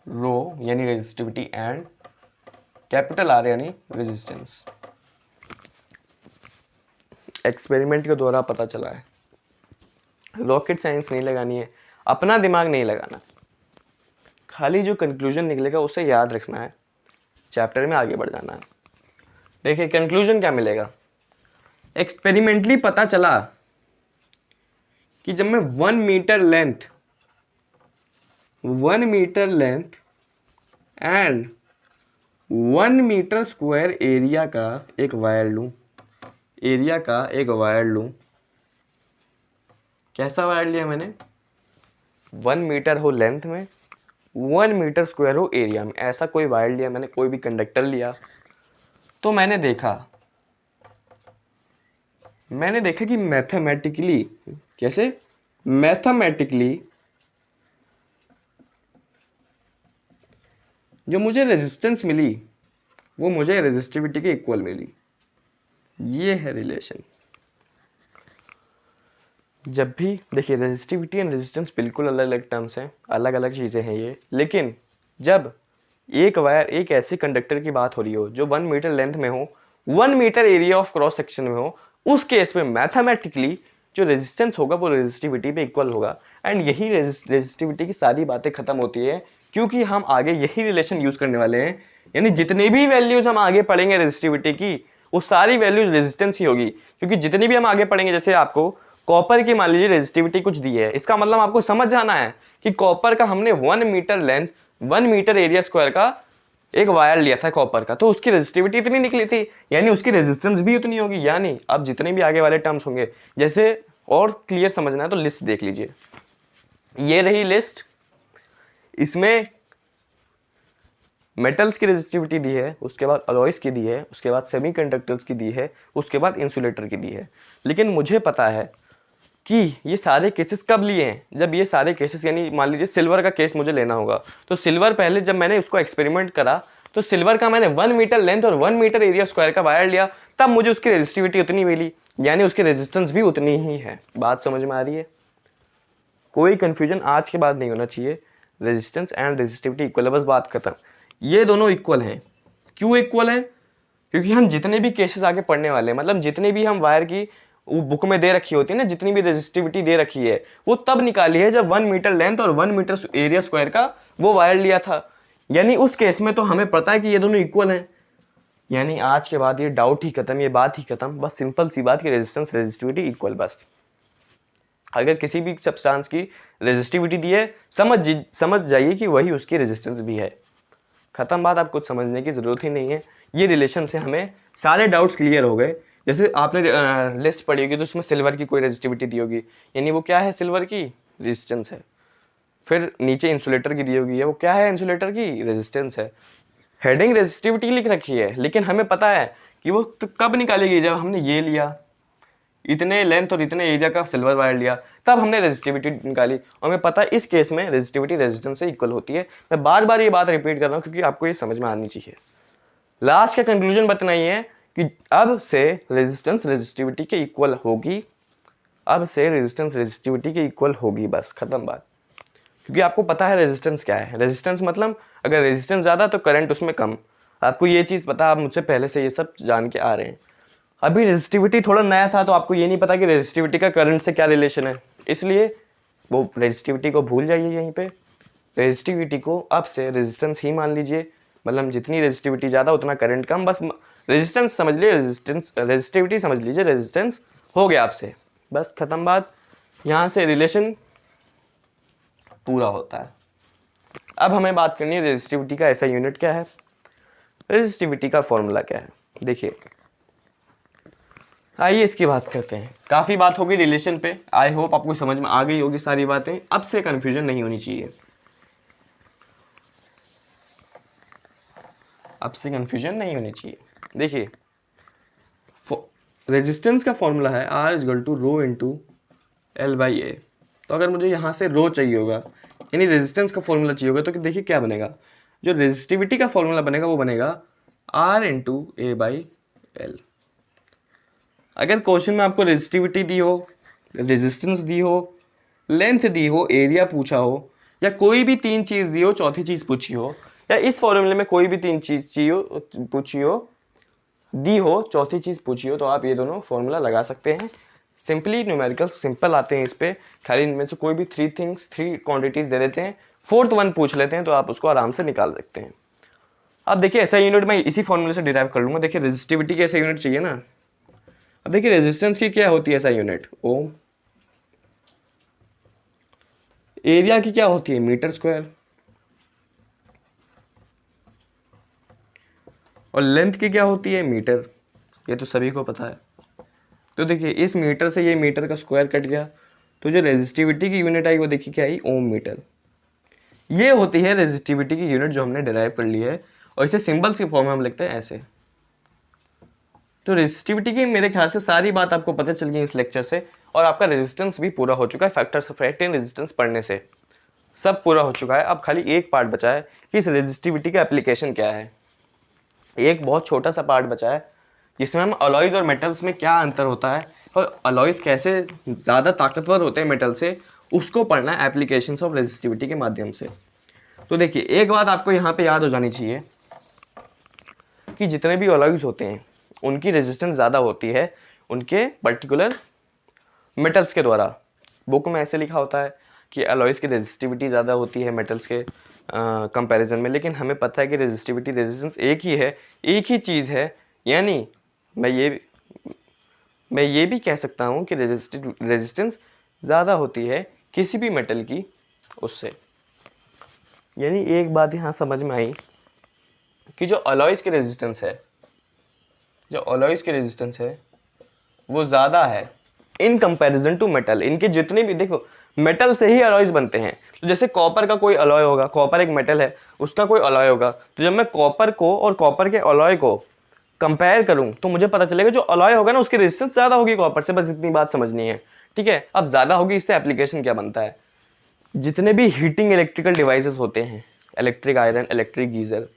रो यानी रेजिस्टिविटी एंड कैपिटल आर यानी रेजिस्टेंस। एक्सपेरिमेंट के द्वारा पता चला है, रॉकेट साइंस नहीं लगानी है, अपना दिमाग नहीं लगाना, खाली जो कंक्लूजन निकलेगा उसे याद रखना है, चैप्टर में आगे बढ़ जाना है। देखिए कंक्लूजन क्या मिलेगा, एक्सपेरिमेंटली पता चला कि जब मैं 1 metre length and 1 metre square area का एक वायर लूँ, कैसा वायर लिया मैंने, 1 मीटर हो लेंथ में, 1 मीटर स्क्वायर हो एरिया में, ऐसा कोई वायर लिया मैंने, कोई भी कंडक्टर लिया, तो मैंने देखा कि मैथमेटिकली, कैसे, मैथमेटिकली जो मुझे रेजिस्टेंस मिली वो मुझे रेजिस्टिविटी के इक्वल मिली। ये है रिलेशन। जब भी देखिए रेजिस्टिविटी एंड रेजिस्टेंस बिल्कुल अलग अलग टर्म्स हैं, अलग अलग चीज़ें हैं ये, लेकिन जब एक वायर, एक ऐसे कंडक्टर की बात हो रही हो जो 1 मीटर लेंथ में हो, 1 metre area of cross section में हो, उस केस में मैथमेटिकली जो रेजिस्टेंस होगा वो रेजिस्टिविटी पे इक्वल होगा। एंड यही रेजिस्टिविटी की सारी बातें खत्म होती है, क्योंकि हम आगे यही रिलेशन यूज़ करने वाले हैं। यानी जितनी भी वैल्यूज़ हम आगे पढ़ेंगे रेजिस्टिविटी की, वो सारी वैल्यूज रेजिस्टेंस ही होगी, क्योंकि जितनी भी हम आगे पढ़ेंगे, जैसे आपको कॉपर की मान लीजिए रेजिस्टिविटी कुछ दी है, इसका मतलब आपको समझ जाना है कि कॉपर का हमने 1 metre length 1 metre area square का एक वायर लिया था कॉपर का, तो उसकी रेजिस्टिविटी इतनी निकली थी, यानी उसकी रेजिस्टेंस भी उतनी होगी। यानी अब जितने भी आगे वाले टर्म्स होंगे, जैसे और क्लियर समझना है तो लिस्ट देख लीजिए, ये रही लिस्ट, इसमें मेटल्स की रेजिस्टिविटी दी है, उसके बाद अलॉयस की दी है, उसके बाद सेमीकंडक्टर्स की दी है, उसके बाद इंसुलेटर की दी है। लेकिन मुझे पता है कि ये सारे केसेस कब लिए हैं, जब ये सारे केसेस, यानी मान लीजिए सिल्वर का केस मुझे लेना होगा, तो सिल्वर पहले जब मैंने उसको एक्सपेरिमेंट करा, तो सिल्वर का मैंने 1 मीटर लेंथ और 1 मीटर एरिया स्क्वायर का वायर लिया, तब मुझे उसकी रेजिस्टिविटी उतनी मिली, यानी उसकी रेजिस्टेंस भी उतनी ही है। बात समझ में आ रही है? कोई कन्फ्यूजन आज के बाद नहीं होना चाहिए। रेजिस्टेंस एंड रेजिस्टिविटी इक्वल है, बस बात खत्म। ये दोनों इक्वल हैं। क्यों इक्वल हैं? क्योंकि हम जितने भी केसेस आगे पढ़ने वाले हैं, मतलब जितने भी हम वायर की वो बुक में दे रखी होती है ना, जितनी भी रेजिस्टिविटी दे रखी है, वो तब निकाली है जब 1 मीटर लेंथ और 1 मीटर एरिया स्क्वायर का वो वायर लिया था। यानी उस केस में तो हमें पता है कि ये दोनों इक्वल हैं, यानी आज के बाद ये डाउट ही खत्म, ये बात ही खत्म। बस सिंपल सी बात कि रेजिस्टेंस रेजिस्टिविटी इक्वल। बस अगर किसी भी सब्सटेंस की रेजिस्टिविटी दी है, समझ जाइए कि वही उसकी रेजिस्टेंस भी है। खत्म बात, आप कुछ समझने की ज़रूरत ही नहीं है। ये रिलेशन से हमें सारे डाउट्स क्लियर हो गए। जैसे आपने लिस्ट पढ़ी होगी तो उसमें सिल्वर की कोई रेजिस्टिविटी दी होगी, यानी वो क्या है, सिल्वर की रेजिस्टेंस है। फिर नीचे इंसुलेटर की दी होगी, वो क्या है, इंसुलेटर की रेजिस्टेंस है। हेडिंग रेजिस्टिविटी लिख रखी है, लेकिन हमें पता है कि वो तो कब निकालेगी, जब हमने ये लिया, इतने लेंथ और इतने एरिया का सिल्वर वायर लिया, तब हमने रेजिस्टिविटी निकाली। और हमें पता है इस केस में रेजिस्टिविटी रेजिस्टेंस से इक्वल होती है। मैं बार बार ये बात रिपीट कर रहा हूँ क्योंकि आपको ये समझ में आनी चाहिए। लास्ट का कंक्लूजन बताना ये है कि अब से रेजिस्टेंस रेजिस्टिविटी के इक्वल होगी, अब से रेजिस्टेंस रेजिस्टिविटी के इक्वल होगी, बस खत्म बात। क्योंकि आपको पता है रेजिस्टेंस क्या है। रेजिस्टेंस मतलब अगर रेजिस्टेंस ज़्यादा तो करंट उसमें कम, आपको ये चीज़ पता है, आप मुझसे पहले से ये सब जान के आ रहे हैं। अभी रेजिस्टिविटी थोड़ा नया था तो आपको ये नहीं पता कि रेजिस्टिविटी का करंट से क्या रिलेशन है, इसलिए वो रेजिस्टिविटी को भूल जाइए। यहीं पे रेजिस्टिविटी को अब से रेजिस्टेंस ही मान लीजिए, मतलब जितनी रेजिस्टिविटी ज़्यादा उतना करंट कम, बस रेजिस्टेंस समझ लीजिए, रेजिस्टिविटी समझ लीजिए, रेजिस्टेंस हो गया आपसे, बस खत्म बात। यहाँ से रिलेशन पूरा होता है। अब हमें बात करनी है रेजिस्टिविटी का ऐसा यूनिट क्या है, रेजिस्टिविटी का फॉर्मूला क्या है। देखिए, आइए इसकी बात करते हैं। काफ़ी बात होगी रिलेशन पे, आई होप आपको समझ में आ गई होगी सारी बातें, अब से कन्फ्यूजन नहीं होनी चाहिए, अब से कन्फ्यूजन नहीं होनी चाहिए। देखिए, रेजिस्टेंस का फॉर्मूला है R=ρ×L/A। तो अगर मुझे यहाँ से रो चाहिए होगा, यानी रेजिस्टेंस का फॉर्मूला चाहिए होगा, तो देखिए क्या बनेगा, जो रेजिस्टिविटी का फॉर्मूला बनेगा वो बनेगा R×A/L। अगर क्वेश्चन में आपको रेजिस्टिविटी दी हो, रेजिस्टेंस दी हो, लेंथ दी हो, एरिया पूछा हो, या कोई भी तीन चीज़ दी हो, चौथी चीज़ पूछी हो, या इस फॉर्मूले में कोई भी तीन चीज़ पूछी हो, दी हो, चौथी चीज़ पूछी हो, तो आप ये दोनों फॉर्मूला लगा सकते हैं। सिंपली न्यूमेरिकल सिंपल आते हैं इस पर, खाली इनमें से कोई भी थ्री क्वांटिटीज़ दे देते हैं, फोर्थ वन पूछ लेते हैं, तो आप उसको आराम से निकाल सकते हैं। अब देखिए, ऐसा यूनिट मैं इसी फॉर्मूले से डिराइव कर लूँगा। देखिए, रेजिस्टिविटी के ऐसा यूनिट चाहिए ना। अब देखिए, रेजिस्टेंस की क्या होती है ऐसा यूनिट, ओम। एरिया की क्या होती है, मीटर स्क्वायर। और लेंथ की क्या होती है, मीटर। ये तो सभी को पता है। तो देखिए, इस मीटर से ये मीटर का स्क्वायर कट गया, तो जो रेजिस्टिविटी की यूनिट आई वो देखिए क्या आई, ओम मीटर। ये होती है रेजिस्टिविटी की यूनिट जो हमने डिराइव कर ली है, और इसे सिंबल्स के फॉर्म में हम लिखते हैं ऐसे। तो रेजिस्टिविटी की मेरे ख्याल से सारी बात आपको पता चल गई इस लेक्चर से, और आपका रेजिस्टेंस भी पूरा हो चुका है। Factors of effect in resistance पढ़ने से सब पूरा हो चुका है। अब खाली एक पार्ट बचा है कि इस रेजिस्टिविटी का एप्लीकेशन क्या है। एक बहुत छोटा सा पार्ट बचा है जिसमें हम अलॉयज़ और मेटल्स में क्या अंतर होता है, और अलॉयज़ कैसे ज़्यादा ताकतवर होते हैं मेटल से, उसको पढ़ना है एप्लीकेशंस ऑफ रेजिस्टिविटी के माध्यम से। तो देखिए, एक बात आपको यहाँ पे याद हो जानी चाहिए कि जितने भी अलॉयज़ होते हैं उनकी रेजिस्टेंस ज़्यादा होती है उनके पर्टिकुलर मेटल्स के द्वारा। बुक में ऐसे लिखा होता है कि अलॉयज़ की रेजिस्टिविटी ज़्यादा होती है मेटल्स के कंपैरिजन में, लेकिन हमें पता है कि रेजिस्टिविटी रेजिस्टेंस एक ही है, एक ही चीज़ है। यानी मैं ये भी कह सकता हूँ कि रेजिस्टेंस ज़्यादा होती है किसी भी मेटल की उससे। यानी एक बात यहाँ समझ में आई कि जो अलॉयज़ की रेजिस्टेंस है वो ज़्यादा है इन कंपैरिजन टू मेटल। इनके जितने भी, देखो मेटल से ही अलॉयज़ बनते हैं, तो जैसे कॉपर का कोई अलॉय होगा, कॉपर एक मेटल है, उसका कोई अलॉय होगा, तो जब मैं कॉपर को और कॉपर के अलॉय को कंपेयर करूं तो मुझे पता चलेगा जो अलॉय होगा ना उसकी रेजिस्टेंस ज़्यादा होगी कॉपर से। बस इतनी बात समझनी है, ठीक है। अब ज़्यादा होगी, इससे एप्लीकेशन क्या बनता है, जितने भी हीटिंग इलेक्ट्रिकल डिवाइसेस होते हैं, इलेक्ट्रिक आयरन, इलेक्ट्रिक गीज़र,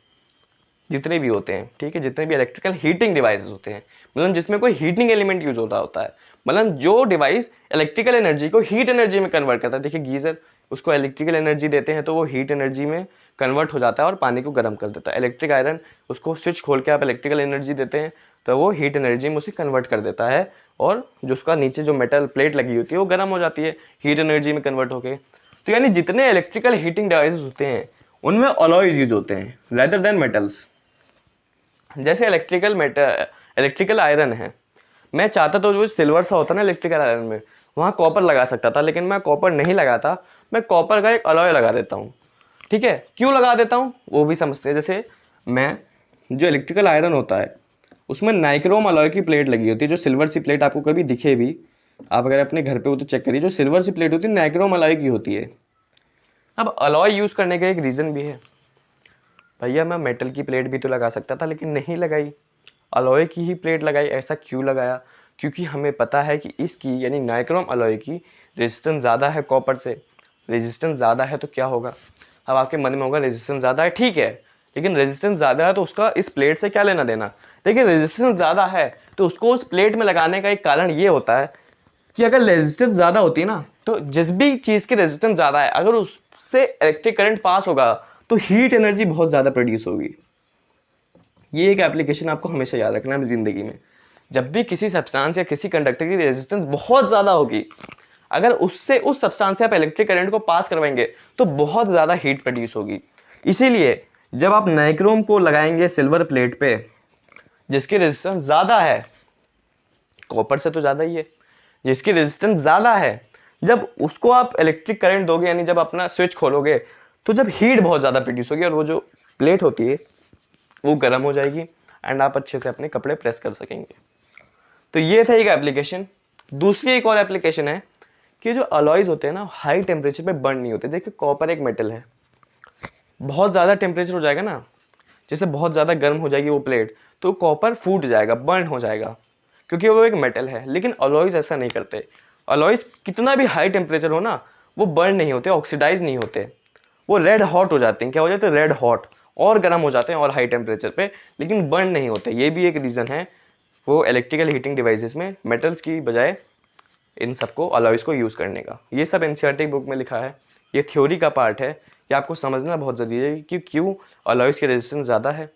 जितने भी होते हैं, ठीक है, जितने भी इलेक्ट्रिकल हीटिंग डिवाइसेस होते हैं, मतलब जिसमें कोई हीटिंग एलिमेंट यूज होता है, मतलब जो डिवाइस इलेक्ट्रिकल एनर्जी को हीट एनर्जी में कन्वर्ट करता है। देखिए गीज़र, उसको इलेक्ट्रिकल एनर्जी देते हैं तो वो हीट एनर्जी में कन्वर्ट हो जाता है और पानी को गर्म कर देता है। इलेक्ट्रिक आयरन, उसको स्विच खोल के आप इलेक्ट्रिकल एनर्जी देते हैं तो वो हीट एनर्जी में उसे कन्वर्ट कर देता है, और जो उसका नीचे जो मेटल प्लेट लगी होती है वो गर्म हो जाती है हीट एनर्जी में कन्वर्ट होके। तो यानी जितने इलेक्ट्रिकल हीटिंग डिवाइसेस होते हैं उनमें अलॉयज यूज होते हैं रेदर देन मेटल्स। जैसे इलेक्ट्रिकल आयरन है, मैं चाहता तो जो सिल्वर सा होता है ना इलेक्ट्रिकल आयरन में, वहाँ कॉपर लगा सकता था, लेकिन मैं कॉपर नहीं लगाता, मैं कॉपर का एक अलॉय लगा देता हूँ, ठीक है। क्यों लगा देता हूँ वो भी समझते हैं। जैसे मैं, जो इलेक्ट्रिकल आयरन होता है उसमें नाइक्रोम अलॉय की प्लेट लगी होती है, जो सिल्वर सी प्लेट आपको कभी दिखे भी, आप अगर अपने घर पे हो तो चेक करिए, जो सिल्वर सी प्लेट होती है नाइक्रोम अलॉय की होती है। अब अलॉय यूज़ करने का एक रीज़न भी है, भैया मैं मेटल की प्लेट भी तो लगा सकता था लेकिन नहीं लगाई, अलॉय की ही प्लेट लगाई। ऐसा क्यों लगाया, क्योंकि हमें पता है कि इसकी यानी नाइक्रोम अलॉय की रेजिस्टेंस ज़्यादा है कॉपर से। रेजिस्टेंस ज़्यादा है तो क्या होगा, अब आपके मन में होगा रेजिस्टेंस ज़्यादा है, ठीक है, लेकिन रेजिस्टेंस ज़्यादा है तो उसका इस प्लेट से क्या लेना देना। देखिए रेजिस्टेंस ज़्यादा है तो उसको उस प्लेट में लगाने का एक कारण ये होता है कि अगर रेजिस्टेंस ज़्यादा होती है ना, तो जिस भी चीज़ की रेजिस्टेंस ज़्यादा है अगर उससे इलेक्ट्रिक करंट पास होगा तो हीट एनर्जी बहुत ज़्यादा प्रोड्यूस होगी। ये एक एप्लीकेशन आपको हमेशा याद रखना है ज़िंदगी में। जब भी किसी सब्सटेंस या किसी कंडक्टर की रेजिस्टेंस बहुत ज़्यादा होगी, अगर उससे उस सब्सटेंस से आप इलेक्ट्रिक करंट को पास करवाएंगे तो बहुत ज़्यादा हीट प्रोड्यूस होगी। इसीलिए जब आप नाइक्रोम को लगाएंगे सिल्वर प्लेट पे जिसकी रेजिस्टेंस ज़्यादा है, कॉपर से तो ज़्यादा ही है, जिसकी रेजिस्टेंस ज़्यादा है, जब उसको आप इलेक्ट्रिक करंट दोगे यानी जब अपना स्विच खोलोगे तो जब हीट बहुत ज़्यादा प्रोड्यूस होगी और वो जो प्लेट होती है वो गर्म हो जाएगी एंड आप अच्छे से अपने कपड़े प्रेस कर सकेंगे। तो ये था एक एप्लीकेशन। दूसरी एक और एप्लीकेशन है कि जो अलॉयज़ होते हैं ना हाई टेम्परेचर पे बर्न नहीं होते। देखिए कॉपर एक मेटल है, बहुत ज़्यादा टेम्परेचर हो जाएगा ना, जैसे बहुत ज़्यादा गर्म हो जाएगी वो प्लेट तो कॉपर फूट जाएगा, बर्न हो जाएगा, क्योंकि वो एक मेटल है। लेकिन अलॉयज़ ऐसा नहीं करते। अलॉयज़ कितना भी हाई टेम्परेचर हो ना वो बर्न नहीं होते, ऑक्सीडाइज नहीं होते, वो रेड हॉट हो जाते हैं। क्या हो जाते हैं, रेड हॉट, और गर्म हो जाते हैं और हाई टेम्परेचर पे, लेकिन बर्न नहीं होते। ये भी एक रीज़न है वो इलेक्ट्रिकल हीटिंग डिवाइसेस में मेटल्स की बजाय इन सबको अलॉयज़ को यूज़ करने का। ये सब एनसीईआरटी बुक में लिखा है, ये थ्योरी का पार्ट है, ये आपको समझना बहुत ज़रूरी है कि क्यों अलॉयज़ की रेजिस्टेंस ज़्यादा है,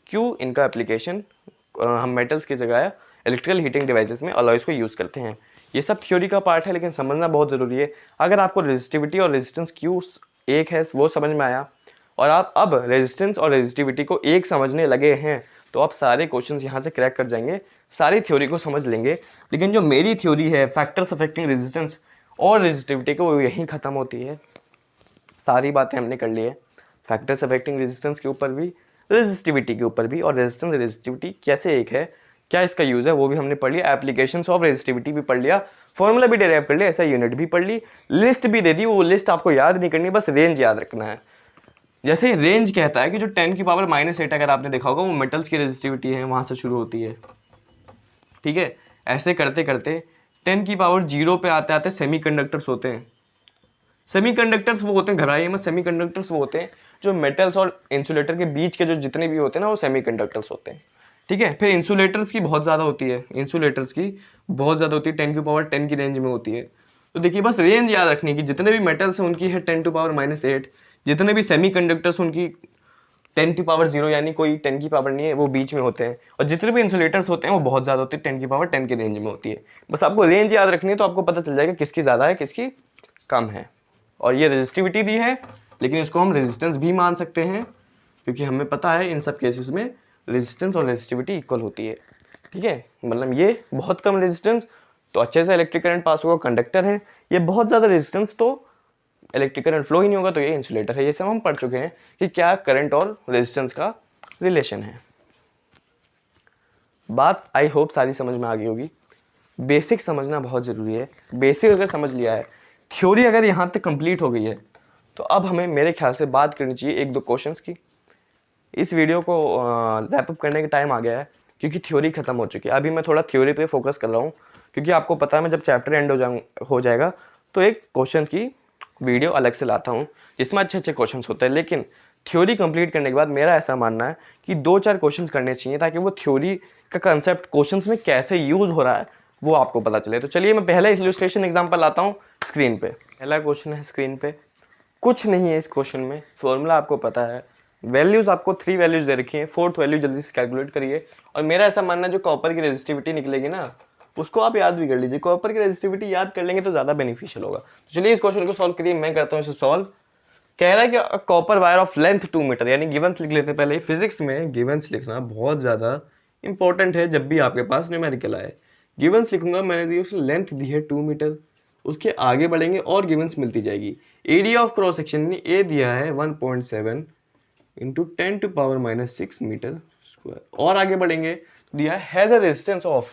क्यों इनका एप्लीकेशन हम मेटल्स की जगह इलेक्ट्रिकल हीटिंग डिवाइसेस में अलॉयज़ को यूज़ करते हैं। ये सब थ्योरी का पार्ट है लेकिन समझना बहुत ज़रूरी है। अगर आपको रेजिस्टिविटी और रेजिस्टेंस क्यों एक है वो समझ में आया और आप अब रेजिस्टेंस और रेजिस्टिविटी को एक समझने लगे हैं तो आप सारे क्वेश्चंस यहाँ से क्रैक कर जाएंगे, सारी थ्योरी को समझ लेंगे। लेकिन जो मेरी थ्योरी है फैक्टर्स अफेक्टिंग रेजिस्टेंस और रेजिस्टिविटी को, वो यहीं ख़त्म होती है। सारी बातें हमने कर ली है, फैक्टर्स अफेक्टिंग रेजिस्टेंस के ऊपर भी, रेजिस्टिविटी के ऊपर भी, और रेजिस्टेंस रेजिस्टिविटी कैसे एक है, क्या इसका यूज़ है वो भी हमने पढ़ लिया, एप्लीकेशंस ऑफ रेजिस्टिविटी भी पढ़ लिया, फॉर्मूला भी डेराइव कर लिया, ऐसा यूनिट भी पढ़ ली, लिस्ट भी दे दी। वो लिस्ट आपको याद नहीं करनी, बस रेंज याद रखना है। जैसे रेंज कहता है कि जो 10 की पावर -8 अगर आपने देखा होगा वो मेटल्स की रेजिस्टिविटी है, वहाँ से शुरू होती है, ठीक है। ऐसे करते करते 10 की पावर 0 पे आते आते सेमीकंडक्टर्स होते हैं। सेमीकंडक्टर्स वो होते हैं, घबराइए मत, सेमीकंडक्टर्स वो होते हैं जो मेटल्स और इंसुलेटर के बीच के जो जितने भी होते हैं ना वो सेमीकंडक्टर्स होते हैं, ठीक है। फिर इंसुलेटर्स की बहुत ज़्यादा होती है, इंसुलेटर्स की बहुत ज़्यादा होती है, 10 की पावर 10 की रेंज में होती है। तो देखिए बस रेंज याद रखनी है कि जितने भी मेटल्स हैं उनकी है 10 की पावर -8, जितने भी सेमीकंडक्टर्स उनकी 10 की पावर 0 यानी कोई 10 की पावर नहीं है, वो बीच में होते हैं, और जितने भी इंसुलेटर्स होते हैं वो बहुत ज़्यादा होते हैं, 10 की पावर 10 की रेंज में होती है। बस आपको रेंज याद रखनी है तो आपको पता चल जाएगा किसकी ज़्यादा है किसकी कम है। और ये रेजिस्टिविटी दी है, लेकिन इसको हम रेजिस्टेंस भी मान सकते हैं क्योंकि हमें पता है इन सब केसेस में रेजिस्टेंस और रेजिस्टिविटी इक्वल होती है। ठीक है, मतलब ये बहुत कम रेजिस्टेंस तो अच्छे से इलेक्ट्रिक करंट पास होगा, कंडक्टर है। ये बहुत ज़्यादा रेजिस्टेंस तो इलेक्ट्रिक करंट फ्लो ही नहीं होगा, तो ये इंसुलेटर है। ये सब हम पढ़ चुके हैं कि क्या करंट और रेजिस्टेंस का रिलेशन है। बात आई होप सारी समझ में आ गई होगी। बेसिक समझना बहुत ज़रूरी है। बेसिक अगर समझ लिया है, थ्योरी अगर यहाँ तक कंप्लीट हो गई है, तो अब हमें मेरे ख्याल से बात करनी चाहिए एक दो क्वेश्चंस की। इस वीडियो को रैप अप करने का टाइम आ गया है क्योंकि थ्योरी खत्म हो चुकी है। अभी मैं थोड़ा थ्योरी पे फोकस कर रहा हूँ क्योंकि आपको पता है मैं जब चैप्टर एंड हो जाएगा तो एक क्वेश्चन की वीडियो अलग से लाता हूँ जिसमें अच्छे अच्छे क्वेश्चंस होते हैं। लेकिन थ्योरी कंप्लीट करने के बाद मेरा ऐसा मानना है कि 2-4 क्वेश्चंस करने चाहिए ताकि वो थ्योरी का कंसेप्ट क्वेश्चंस में कैसे यूज़ हो रहा है वो आपको पता चले। तो चलिए मैं पहला इलस्ट्रेशन एग्जाम्पल लाता हूँ स्क्रीन पे। पहला क्वेश्चन है स्क्रीन पे, कुछ नहीं है इस क्वेश्चन में, फॉर्मूला आपको पता है, वैल्यूज़ आपको 3 वैल्यूज़ दे रखी हैं, 4th वैल्यू जल्दी से कैलकुलेट करिए। और मेरा ऐसा मानना है जो कॉपर की रेजिस्टिविटी निकलेगी ना उसको आप याद भी कर लीजिए। कॉपर की रेजिस्टिविटी याद कर लेंगे तो ज़्यादा बेनिफिशियल होगा। तो चलिए इस क्वेश्चन को सॉल्व करिए, मैं करता हूँ इसे सॉल्व। कह रहा है कि copper wire of length 2 metre, यानी गिवंस लिख लेते हैं पहले। फिजिक्स में गिवंस लिखना बहुत ज़्यादा इंपॉर्टेंट है जब भी आपके पास न्यूमेरिकल आए। गिवंस लिखूंगा, मैंने दी उसकी लेंथ दी है 2 मीटर, उसके आगे बढ़ेंगे और गिवंस मिलती जाएगी। Area of cross section A दिया है 1.7 इंटू 10⁻⁻6 मीटर स्क्वायर, और आगे बढ़ेंगे तो दिया है has a resistance of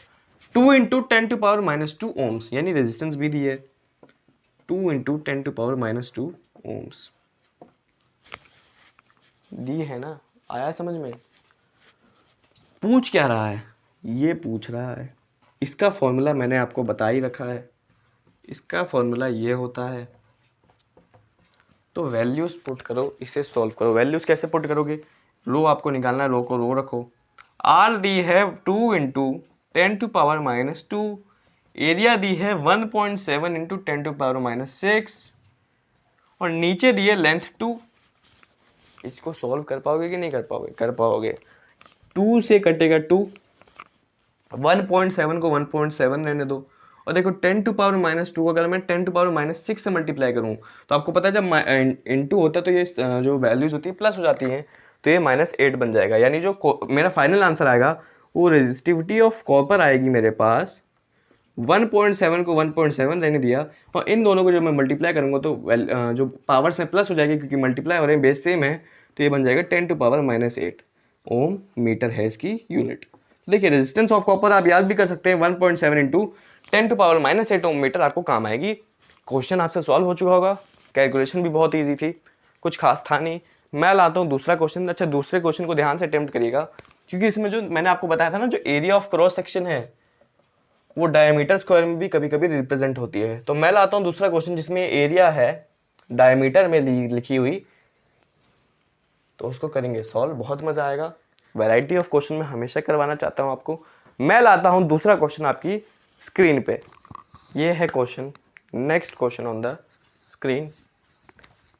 2 into 10⁻⁻2 ohms, यानी रेजिस्टेंस भी दी है 2 इंटू 10⁻⁻2 ओम्स दी है ना। आया समझ में? पूछ क्या रहा है? ये पूछ रहा है, इसका फॉर्मूला मैंने आपको बता ही रखा है, इसका फॉर्मूला ये होता है। तो वैल्यूज़ पुट करो, इसे सॉल्व करो। वैल्यूज़ कैसे पुट करोगे? रो आपको निकालना है, रो को रो रखो। आर दी है 2 इंटू 10⁻⁻2, एरिया दी है 1.7 इंटू 10⁻⁻6 और नीचे दी है लेंथ 2। इसको सॉल्व कर पाओगे कि नहीं कर पाओगे? कर पाओगे। 2 से कटेगा 2, 1.7 को 1.7 रहने दो, और देखो 10⁻⁻2 अगर मैं 10⁻⁻6 से मल्टीप्लाई करूँ तो आपको पता है जब इनटू होता है तो ये जो वैल्यूज़ होती है प्लस हो जाती हैं, तो ये -8 बन जाएगा। यानी जो मेरा फाइनल आंसर आएगा वो रेजिस्टिविटी ऑफ कॉपर आएगी मेरे पास 1.7 को 1.7 रहने दिया, और इन दोनों को जब मैं मल्टीप्लाई करूँगा तो जो पावर्स में प्लस हो जाएगी क्योंकि मल्टीप्लाई हो रहे हैं, बेस सेम है, तो ये बन जाएगा 10⁻⁻8 ओम मीटर है इसकी यूनिट। देखिए रेजिस्टेंस ऑफ कॉपर आप याद भी कर सकते हैं 1.7 इंटू 10⁻⁻8 ओम मीटर आपको काम आएगी। क्वेश्चन आपसे सॉल्व हो चुका होगा, कैलकुलेशन भी बहुत ईजी थी, कुछ खास था नहीं। मैं लाता हूँ दूसरा क्वेश्चन। अच्छा, दूसरे क्वेश्चन को ध्यान से अटेम्प्ट करिएगा क्योंकि इसमें जो मैंने आपको बताया था ना, जो एरिया ऑफ क्रॉस सेक्शन है वो डायमीटर स्क्वायर में भी कभी कभी रिप्रेजेंट होती है। तो मैं लाता हूँ दूसरा क्वेश्चन जिसमें एरिया है डायमीटर में लिखी हुई, तो उसको करेंगे सॉल्व, बहुत मज़ा आएगा। वैरायटी ऑफ क्वेश्चन मैं हमेशा करवाना चाहता हूँ आपको। मैं लाता हूँ दूसरा क्वेश्चन आपकी स्क्रीन पे। ये है question, next question on the screen.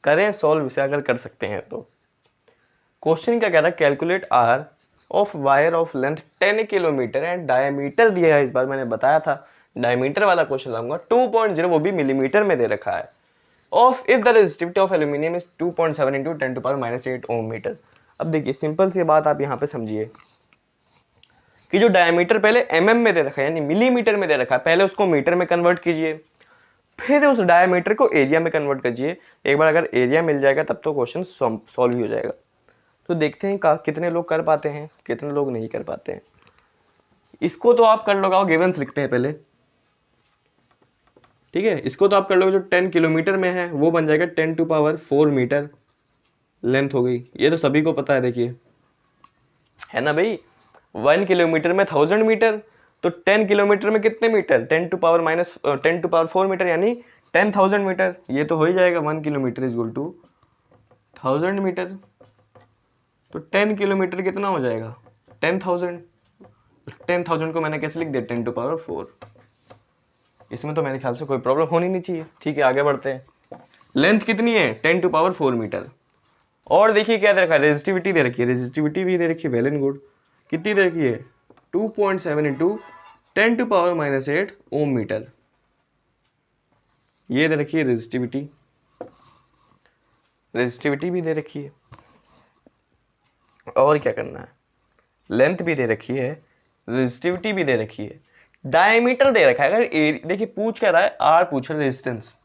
करें सॉल्व इसे अगर कर सकते हैं तो। क्वेश्चन क्या कह रहा है? Calculate R of wire of length 10 kilometre and diameter दिया है। इस बार मैंने बताया था डायमीटर वाला क्वेश्चन लाऊंगा, 2.0 वो भी मिलीमीटर में दे रखा है। Of if the resistivity of aluminium is 2.7 into 10⁻⁻8 ohm metre. अब देखिए सिंपल सी बात आप यहाँ पे समझिए कि जो डायमीटर पहले mm में दे रखा है यानी मिलीमीटर में दे रखा है, पहले उसको मीटर में कन्वर्ट कीजिए, फिर उस डायमीटर को एरिया में कन्वर्ट कीजिए। एक बार अगर एरिया मिल जाएगा तब तो क्वेश्चन सॉल्व ही हो जाएगा। तो देखते हैं कितने लोग कर पाते हैं, कितने लोग नहीं कर पाते हैं। इसको तो आप कर लोगे, गिवंस लिखते हैं पहले, ठीक है। इसको तो आप कर लोगे, जो 10 किलोमीटर में है वो बन जाएगा 10⁴ मीटर लेंथ हो गई। ये तो सभी को पता है, देखिए है ना भाई। 1 किलोमीटर में 1000 मीटर, तो 10 किलोमीटर में कितने मीटर? 10⁻4 मीटर यानी 10,000 मीटर। ये तो हो ही जाएगा, 1 kilometre is equal to 1000 metre. तो 10 किलोमीटर कितना हो जाएगा? 10,000। 10,000 को मैंने कैसे लिख दिया? 10⁴। इसमें तो मेरे ख्याल से कोई प्रॉब्लम होनी नहीं चाहिए। ठीक है, आगे बढ़ते हैं। लेंथ कितनी है? 10⁴ मीटर। और देखिए क्या दे रखा है? रेजिस्टिविटी दे रखी है, रेजिस्टिविटी भी दे रखी है, वेल एंड गुड। कितनी दे रखी है? 2.7 इंटू 10⁻⁻8 ओम मीटर। ये दे रखी है रेजिस्टिविटी। रेजिस्टिविटी भी दे रखी है, और क्या करना है, लेंथ भी दे रखी है, रेजिस्टिविटी भी दे रखी है, डायमीटर दे रखा है। अगर देखिए पूछ क्या रहा है, आर पूछ रहा है रेजिस्टेंस।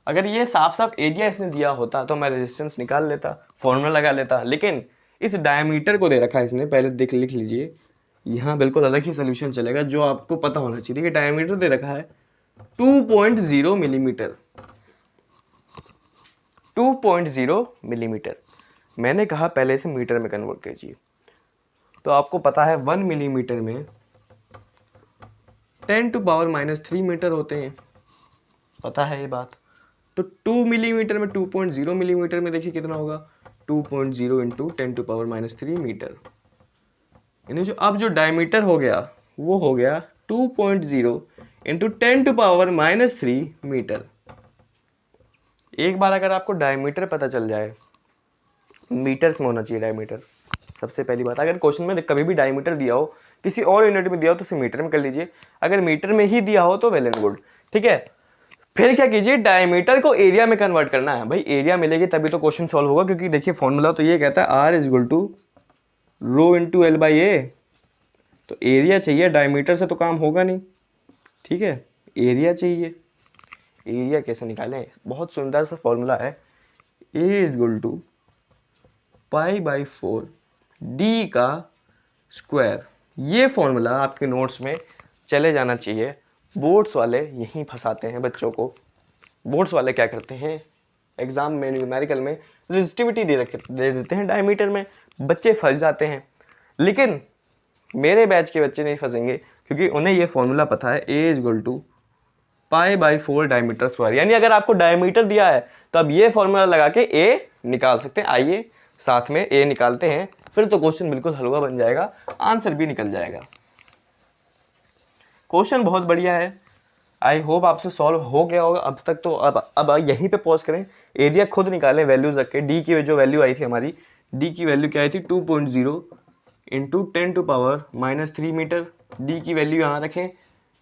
अगर ये साफ साफ एरिया इसने दिया होता तो मैं रेजिस्टेंस निकाल लेता, फॉर्मूला लगा लेता, लेकिन इस डायमीटर को दे रखा है इसने, पहले लिख लीजिए, यहाँ बिल्कुल अलग ही सोल्यूशन चलेगा जो आपको पता होना चाहिए कि डायमीटर दे रखा है 2.0 मिलीमीटर, 2.0 मिलीमीटर। मैंने कहा पहले से मीटर में कन्वर्ट कीजिए, तो आपको पता है 1 मिलीमीटर में 10⁻³ मीटर होते हैं, पता है ये बात। तो 2 मिलीमीटर में 2.0 मिलीमीटर में देखिए कितना होगा, 2.0 इंटू 10⁻³ मीटर। यानी जो अब जो डायमीटर हो गया वो हो गया 2.0 इंटू 10⁻³ मीटर। एक बार अगर आपको डायमीटर पता चल जाए, मीटर्स में होना चाहिए डायमीटर, सबसे पहली बात। अगर क्वेश्चन में कभी भी डायमीटर दिया हो, किसी और यूनिट में दिया हो तो उसे मीटर में कर लीजिए, अगर मीटर में ही दिया हो तो वेल एंड गुड, ठीक है। फिर क्या कीजिए, डायमीटर को एरिया में कन्वर्ट करना है। भाई एरिया मिलेगी तभी तो क्वेश्चन सॉल्व होगा, क्योंकि देखिए फॉर्मूला तो ये कहता है R is equal to rho into L by A, तो एरिया चाहिए, डायमीटर से तो काम होगा नहीं, ठीक है, एरिया चाहिए। एरिया कैसे निकालें, बहुत सुंदर सा फॉर्मूला है, A is equal to π/4 D का स्क्वायर। ये फॉर्मूला आपके नोट्स में चले जाना चाहिए। बोर्ड्स वाले यहीं फंसाते हैं बच्चों को। बोर्ड्स वाले क्या करते हैं, एग्जाम में न्यूमेरिकल में रेजिस्टिविटी दे देते हैं डायमीटर में, बच्चे फंस जाते हैं। लेकिन मेरे बैच के बच्चे नहीं फंसेंगे, क्योंकि उन्हें ये फॉर्मूला पता है, A is equal to π/4 diameter square. यानी अगर आपको डायमीटर दिया है तो अब ये फॉर्मूला लगा के ए निकाल सकते हैं। आइए साथ में ए निकालते हैं, फिर तो क्वेश्चन बिल्कुल हलवा बन जाएगा, आंसर भी निकल जाएगा। क्वेश्चन बहुत बढ़िया है, आई होप आपसे सॉल्व हो गया होगा अब तक। तो अब यहीं पे पॉज करें, एरिया खुद निकालें वैल्यूज रख के। डी की जो वैल्यू आई थी हमारी, डी की वैल्यू क्या आई थी, 2.0 इंटू 10⁻³ मीटर। डी की वैल्यू यहाँ रखें,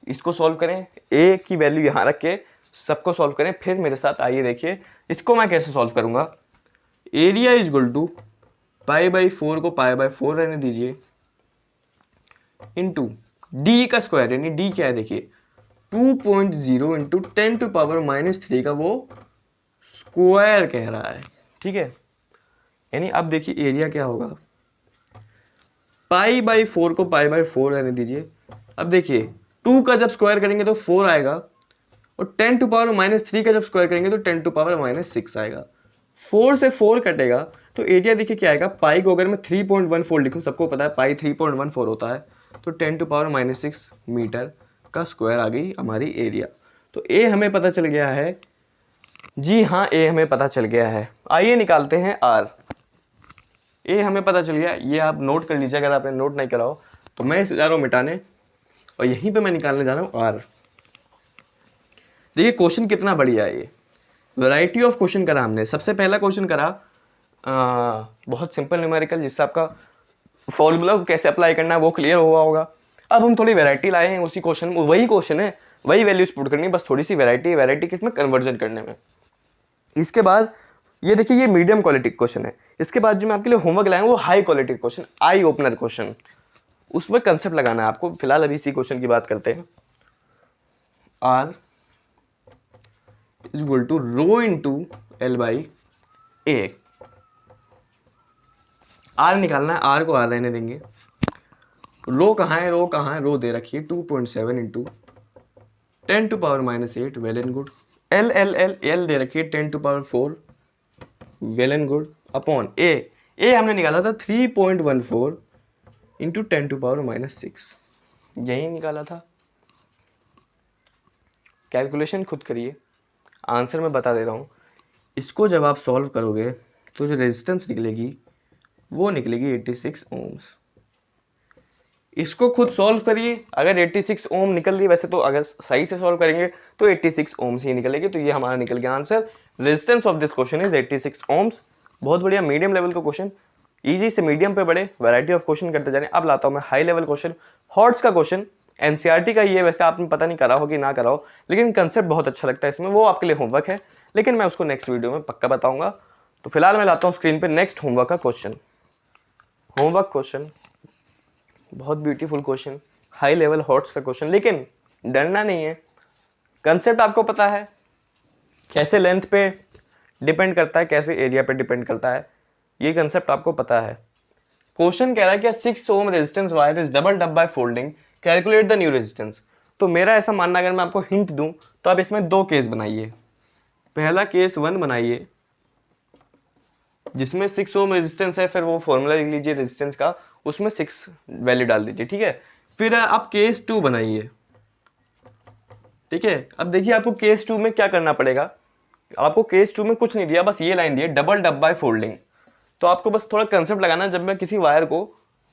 इसको सॉल्व करें, ए की वैल्यू यहाँ रख के सबको सॉल्व करें। फिर मेरे साथ आइए देखिए इसको मैं कैसे सॉल्व करूँगा। एरिया इज इक्वल टू π/4 को π/4 रहने दीजिए, इंटू डी का स्क्वायर, यानी डी क्या है देखिए 2.0 इंटू 10⁻³ का वो स्क्वायर कह रहा है, ठीक है। यानी अब देखिए एरिया क्या होगा, π/4 को π/4 रहने दीजिए। अब देखिए 2 का जब स्क्वायर करेंगे तो 4 आएगा, और 10⁻³ का जब स्क्वायर करेंगे तो 10⁻6 आएगा। 4 से 4 कटेगा तो एरिया देखिए क्या आएगा, पाई को अगर मैं 3.14 लिखूँ, सबको पता है पाई 3.14 होता है, तो 10⁻6 मीटर का स्क्वायर आ गई हमारी एरिया। तो ए हमें पता चल गया है, जी हाँ ए हमें पता चल गया है। आइए निकालते हैं आर। ए हमें पता चल गया, ये आप नोट कर लीजिए, अगर आपने नोट नहीं करा हो तो मैं इसे जा रहा हूँ मिटाने, और यहीं पे मैं निकालने जा रहा हूँ आर। देखिए क्वेश्चन कितना बढ़िया है, ये वैरायटी ऑफ क्वेश्चन करा हमने। सबसे पहला क्वेश्चन करा बहुत सिंपल न्यूमेरिकल, जिससे आपका फॉर्मूला को कैसे अप्लाई करना है वो क्लियर हुआ होगा। अब हम थोड़ी वैरायटी लाए हैं उसी क्वेश्चन में, वही क्वेश्चन है, वही वैल्यूज पुट करनी है, बस थोड़ी सी वैरायटी किसमें, कन्वर्जन करने में। इसके बाद ये देखिए ये मीडियम क्वालिटी क्वेश्चन है। इसके बाद जो मैं आपके लिए होमवर्क लाया हूँ वो high quality question, eye opener question, उसमें कंसेप्ट लगाना है आपको। फिलहाल अभी इसी क्वेश्चन की बात करते हैं। R is equal to rho into L by A. R निकालना है, आर को आर रहने देंगे। रो कहाँ है, रो कहाँ है, रो दे रखी है 2.7 इंटू 10⁻8, well and good. L L L L दे रखी है 10⁴, well and good, upon A हमने निकाला था 3.14 इंटू 10⁻6, यही निकाला था। कैलकुलेशन खुद करिए, आंसर मैं बता दे रहा हूँ। इसको जब आप सॉल्व करोगे तो जो रेजिस्टेंस निकलेगी वो निकलेगी 86 ओम्स। इसको खुद सॉल्व करिए, अगर 86 ओम निकल रही, वैसे तो अगर सही से सॉल्व करेंगे तो 86 ओम्स ही निकलेगी। तो ये हमारा निकल गया answer. Resistance of this question is 86 ohms. बहुत बढ़िया, मीडियम लेवल का क्वेश्चन, इजी से मीडियम पे बढ़े, वैरायटी ऑफ क्वेश्चन करते जा रहे हैं। अब लाता हूँ मैं हाई लेवल क्वेश्चन, हॉट्स का क्वेश्चन, एनसीईआरटी का ये, वैसे आपने पता नहीं करा हो कि ना करा हो, लेकिन कंसेप्ट बहुत अच्छा लगता है इसमें, वो आपके लिए होमवर्क है, लेकिन मैं उसको नेक्स्ट वीडियो में पक्का बताऊंगा। तो फिलहाल मैं लाता हूँ स्क्रीन पे नेक्स्ट होमवर्क का क्वेश्चन। होमवर्क क्वेश्चन बहुत beautiful question, high level hots का क्वेश्चन, लेकिन डरना नहीं है। कंसेप्ट आपको पता है, कैसे लेंथ पे डिपेंड करता है, कैसे एरिया पे डिपेंड करता है, ये कंसेप्ट आपको पता है। क्वेश्चन कह रहा है कि 6 ohm resistance wire is double up by folding, calculate the new resistance. तो मेरा ऐसा मानना, अगर मैं आपको हिंट दूं तो आप इसमें 2 केस बनाइए। पहला केस 1 बनाइए जिसमें 6 ओम रेजिस्टेंस है, फिर वो फॉर्मूला लिख लीजिए रेजिस्टेंस का, उसमें 6 वैल्यू डाल दीजिए, ठीक है। फिर आप केस 2 बनाइए, ठीक है। अब देखिए आपको केस 2 में क्या करना पड़ेगा। आपको केस 2 में कुछ नहीं दिया, बस ये लाइन दी है, डबल डब बाय फोल्डिंग। तो आपको बस थोड़ा कंसेप्ट लगाना, जब मैं किसी वायर को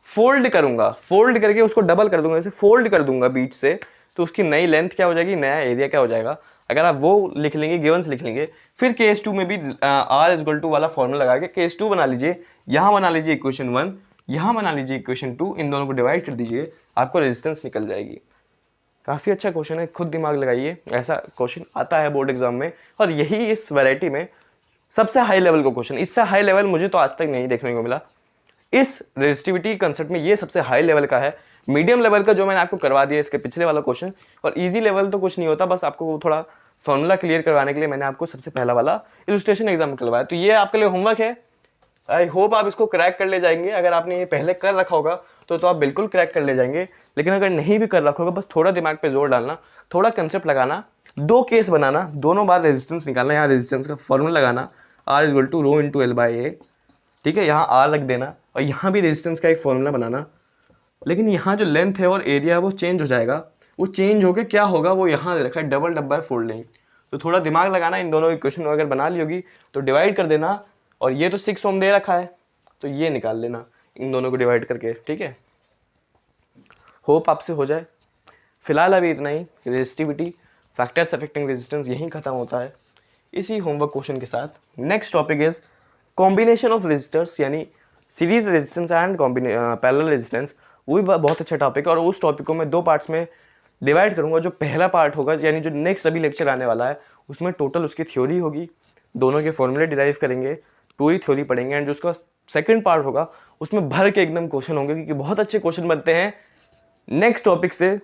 फोल्ड करूंगा, फोल्ड करके उसको डबल कर दूंगा, जैसे फोल्ड कर दूंगा बीच से, तो उसकी नई लेंथ क्या हो जाएगी, नया एरिया क्या हो जाएगा। अगर आप वो लिख लेंगे, गिवंस लिख लेंगे, फिर केस 2 में भी आर इज इक्वल टू वाला फॉर्मूला लगा के केस 2 बना लीजिए, यहाँ बना लीजिए इक्वेशन 1, यहाँ बना लीजिए इक्वेशन 2, इन दोनों को डिवाइड कर दीजिए, आपको रेजिस्टेंस निकल जाएगी। काफ़ी अच्छा क्वेश्चन है, खुद दिमाग लगाइए, ऐसा क्वेश्चन आता है बोर्ड एग्जाम में, और यही इस वैरायटी में सबसे हाई लेवल का क्वेश्चन। इससे हाई लेवल मुझे तो आज तक नहीं देखने को मिला। इस रेजिस्टिविटी कंसेप्ट में ये सबसे हाई लेवल का है। मीडियम लेवल का जो मैंने आपको करवा दिया इसके पिछले वाला क्वेश्चन, और इजी लेवल तो कुछ नहीं होता, बस आपको थोड़ा फॉर्मूला क्लियर करवाने के लिए मैंने आपको सबसे पहला वाला इलस्ट्रेशन एग्जाम करवाया। तो ये आपके लिए होमवर्क है, आई होप आप इसको क्रैक कर ले जाएंगे। अगर आपने ये पहले कर रखा होगा तो आप बिल्कुल क्रैक कर ले जाएंगे, लेकिन अगर नहीं भी कर रखा होगा, बस थोड़ा दिमाग पे जोर डालना, थोड़ा कंसेप्ट लगाना, 2 केस बनाना, दोनों बार रेजिस्टेंस निकालना, यहाँ रेजिस्टेंस का फॉर्मूला लगाना, R is equal to rho into L by A, ठीक है, यहाँ R रख देना, और यहाँ भी रेजिस्टेंस का एक फॉर्मूला बनाना। लेकिन यहाँ जो लेंथ है और एरिया है वो चेंज हो जाएगा, वो चेंज होकर क्या होगा वो यहाँ रखा है, डबल डब बाय फोल्डिंग। तो थोड़ा दिमाग लगाना, इन दोनों इक्वेशन अगर बना ली होगी तो डिवाइड कर देना, और ये तो 6 ओम दे रखा है तो ये निकाल लेना इन दोनों को डिवाइड करके, ठीक है। होप आपसे हो जाए। फिलहाल अभी इतना ही। रेजिस्टिविटी, फैक्टर्स अफेक्टिंग रेजिस्टेंस यहीं खत्म होता है इसी होमवर्क क्वेश्चन के साथ। Next topic is combination of resistors, यानी series resistance and parallel resistance. वो भी बहुत अच्छा टॉपिक है, और उस टॉपिक को मैं 2 पार्ट्स में डिवाइड करूंगा। जो पहला पार्ट होगा, यानी जो नेक्स्ट अभी लेक्चर आने वाला है, उसमें टोटल उसकी थ्योरी होगी, दोनों के फॉर्मूले डिराइव करेंगे, पूरी थ्योरी पढ़ेंगे। एंड जो उसका सेकंड पार्ट होगा उसमें भर के एकदम क्वेश्चन होंगे, क्योंकि बहुत अच्छे क्वेश्चन बनते हैं नेक्स्ट टॉपिक से।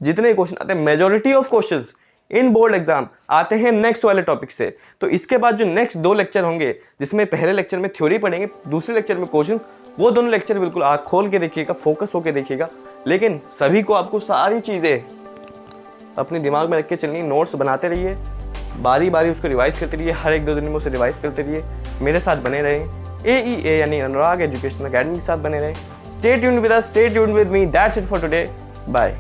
जितने क्वेश्चन आते हैं, majority of questions in board exam आते हैं नेक्स्ट वाले टॉपिक से। तो इसके बाद जो नेक्स्ट 2 लेक्चर होंगे, जिसमें पहले लेक्चर में थ्योरी पढ़ेंगे, दूसरे लेक्चर में क्वेश्चन, वो दोनों लेक्चर बिल्कुल आँख खोल के देखिएगा, फोकस होकर देखिएगा। लेकिन सभी को आपको सारी चीज़ें अपने दिमाग में रख के चलनी, नोट्स बनाते रहिए, बारी बारी उसको रिवाइज करते रहिए, हर 1-2 दिन में उसे रिवाइज करते रहिए। मेरे साथ बने रहें, AEA यानी अनुराग एजुकेशन अकेडमी के साथ बने रहें। Stay tuned with us, stay tuned with me. That's it for today, bye.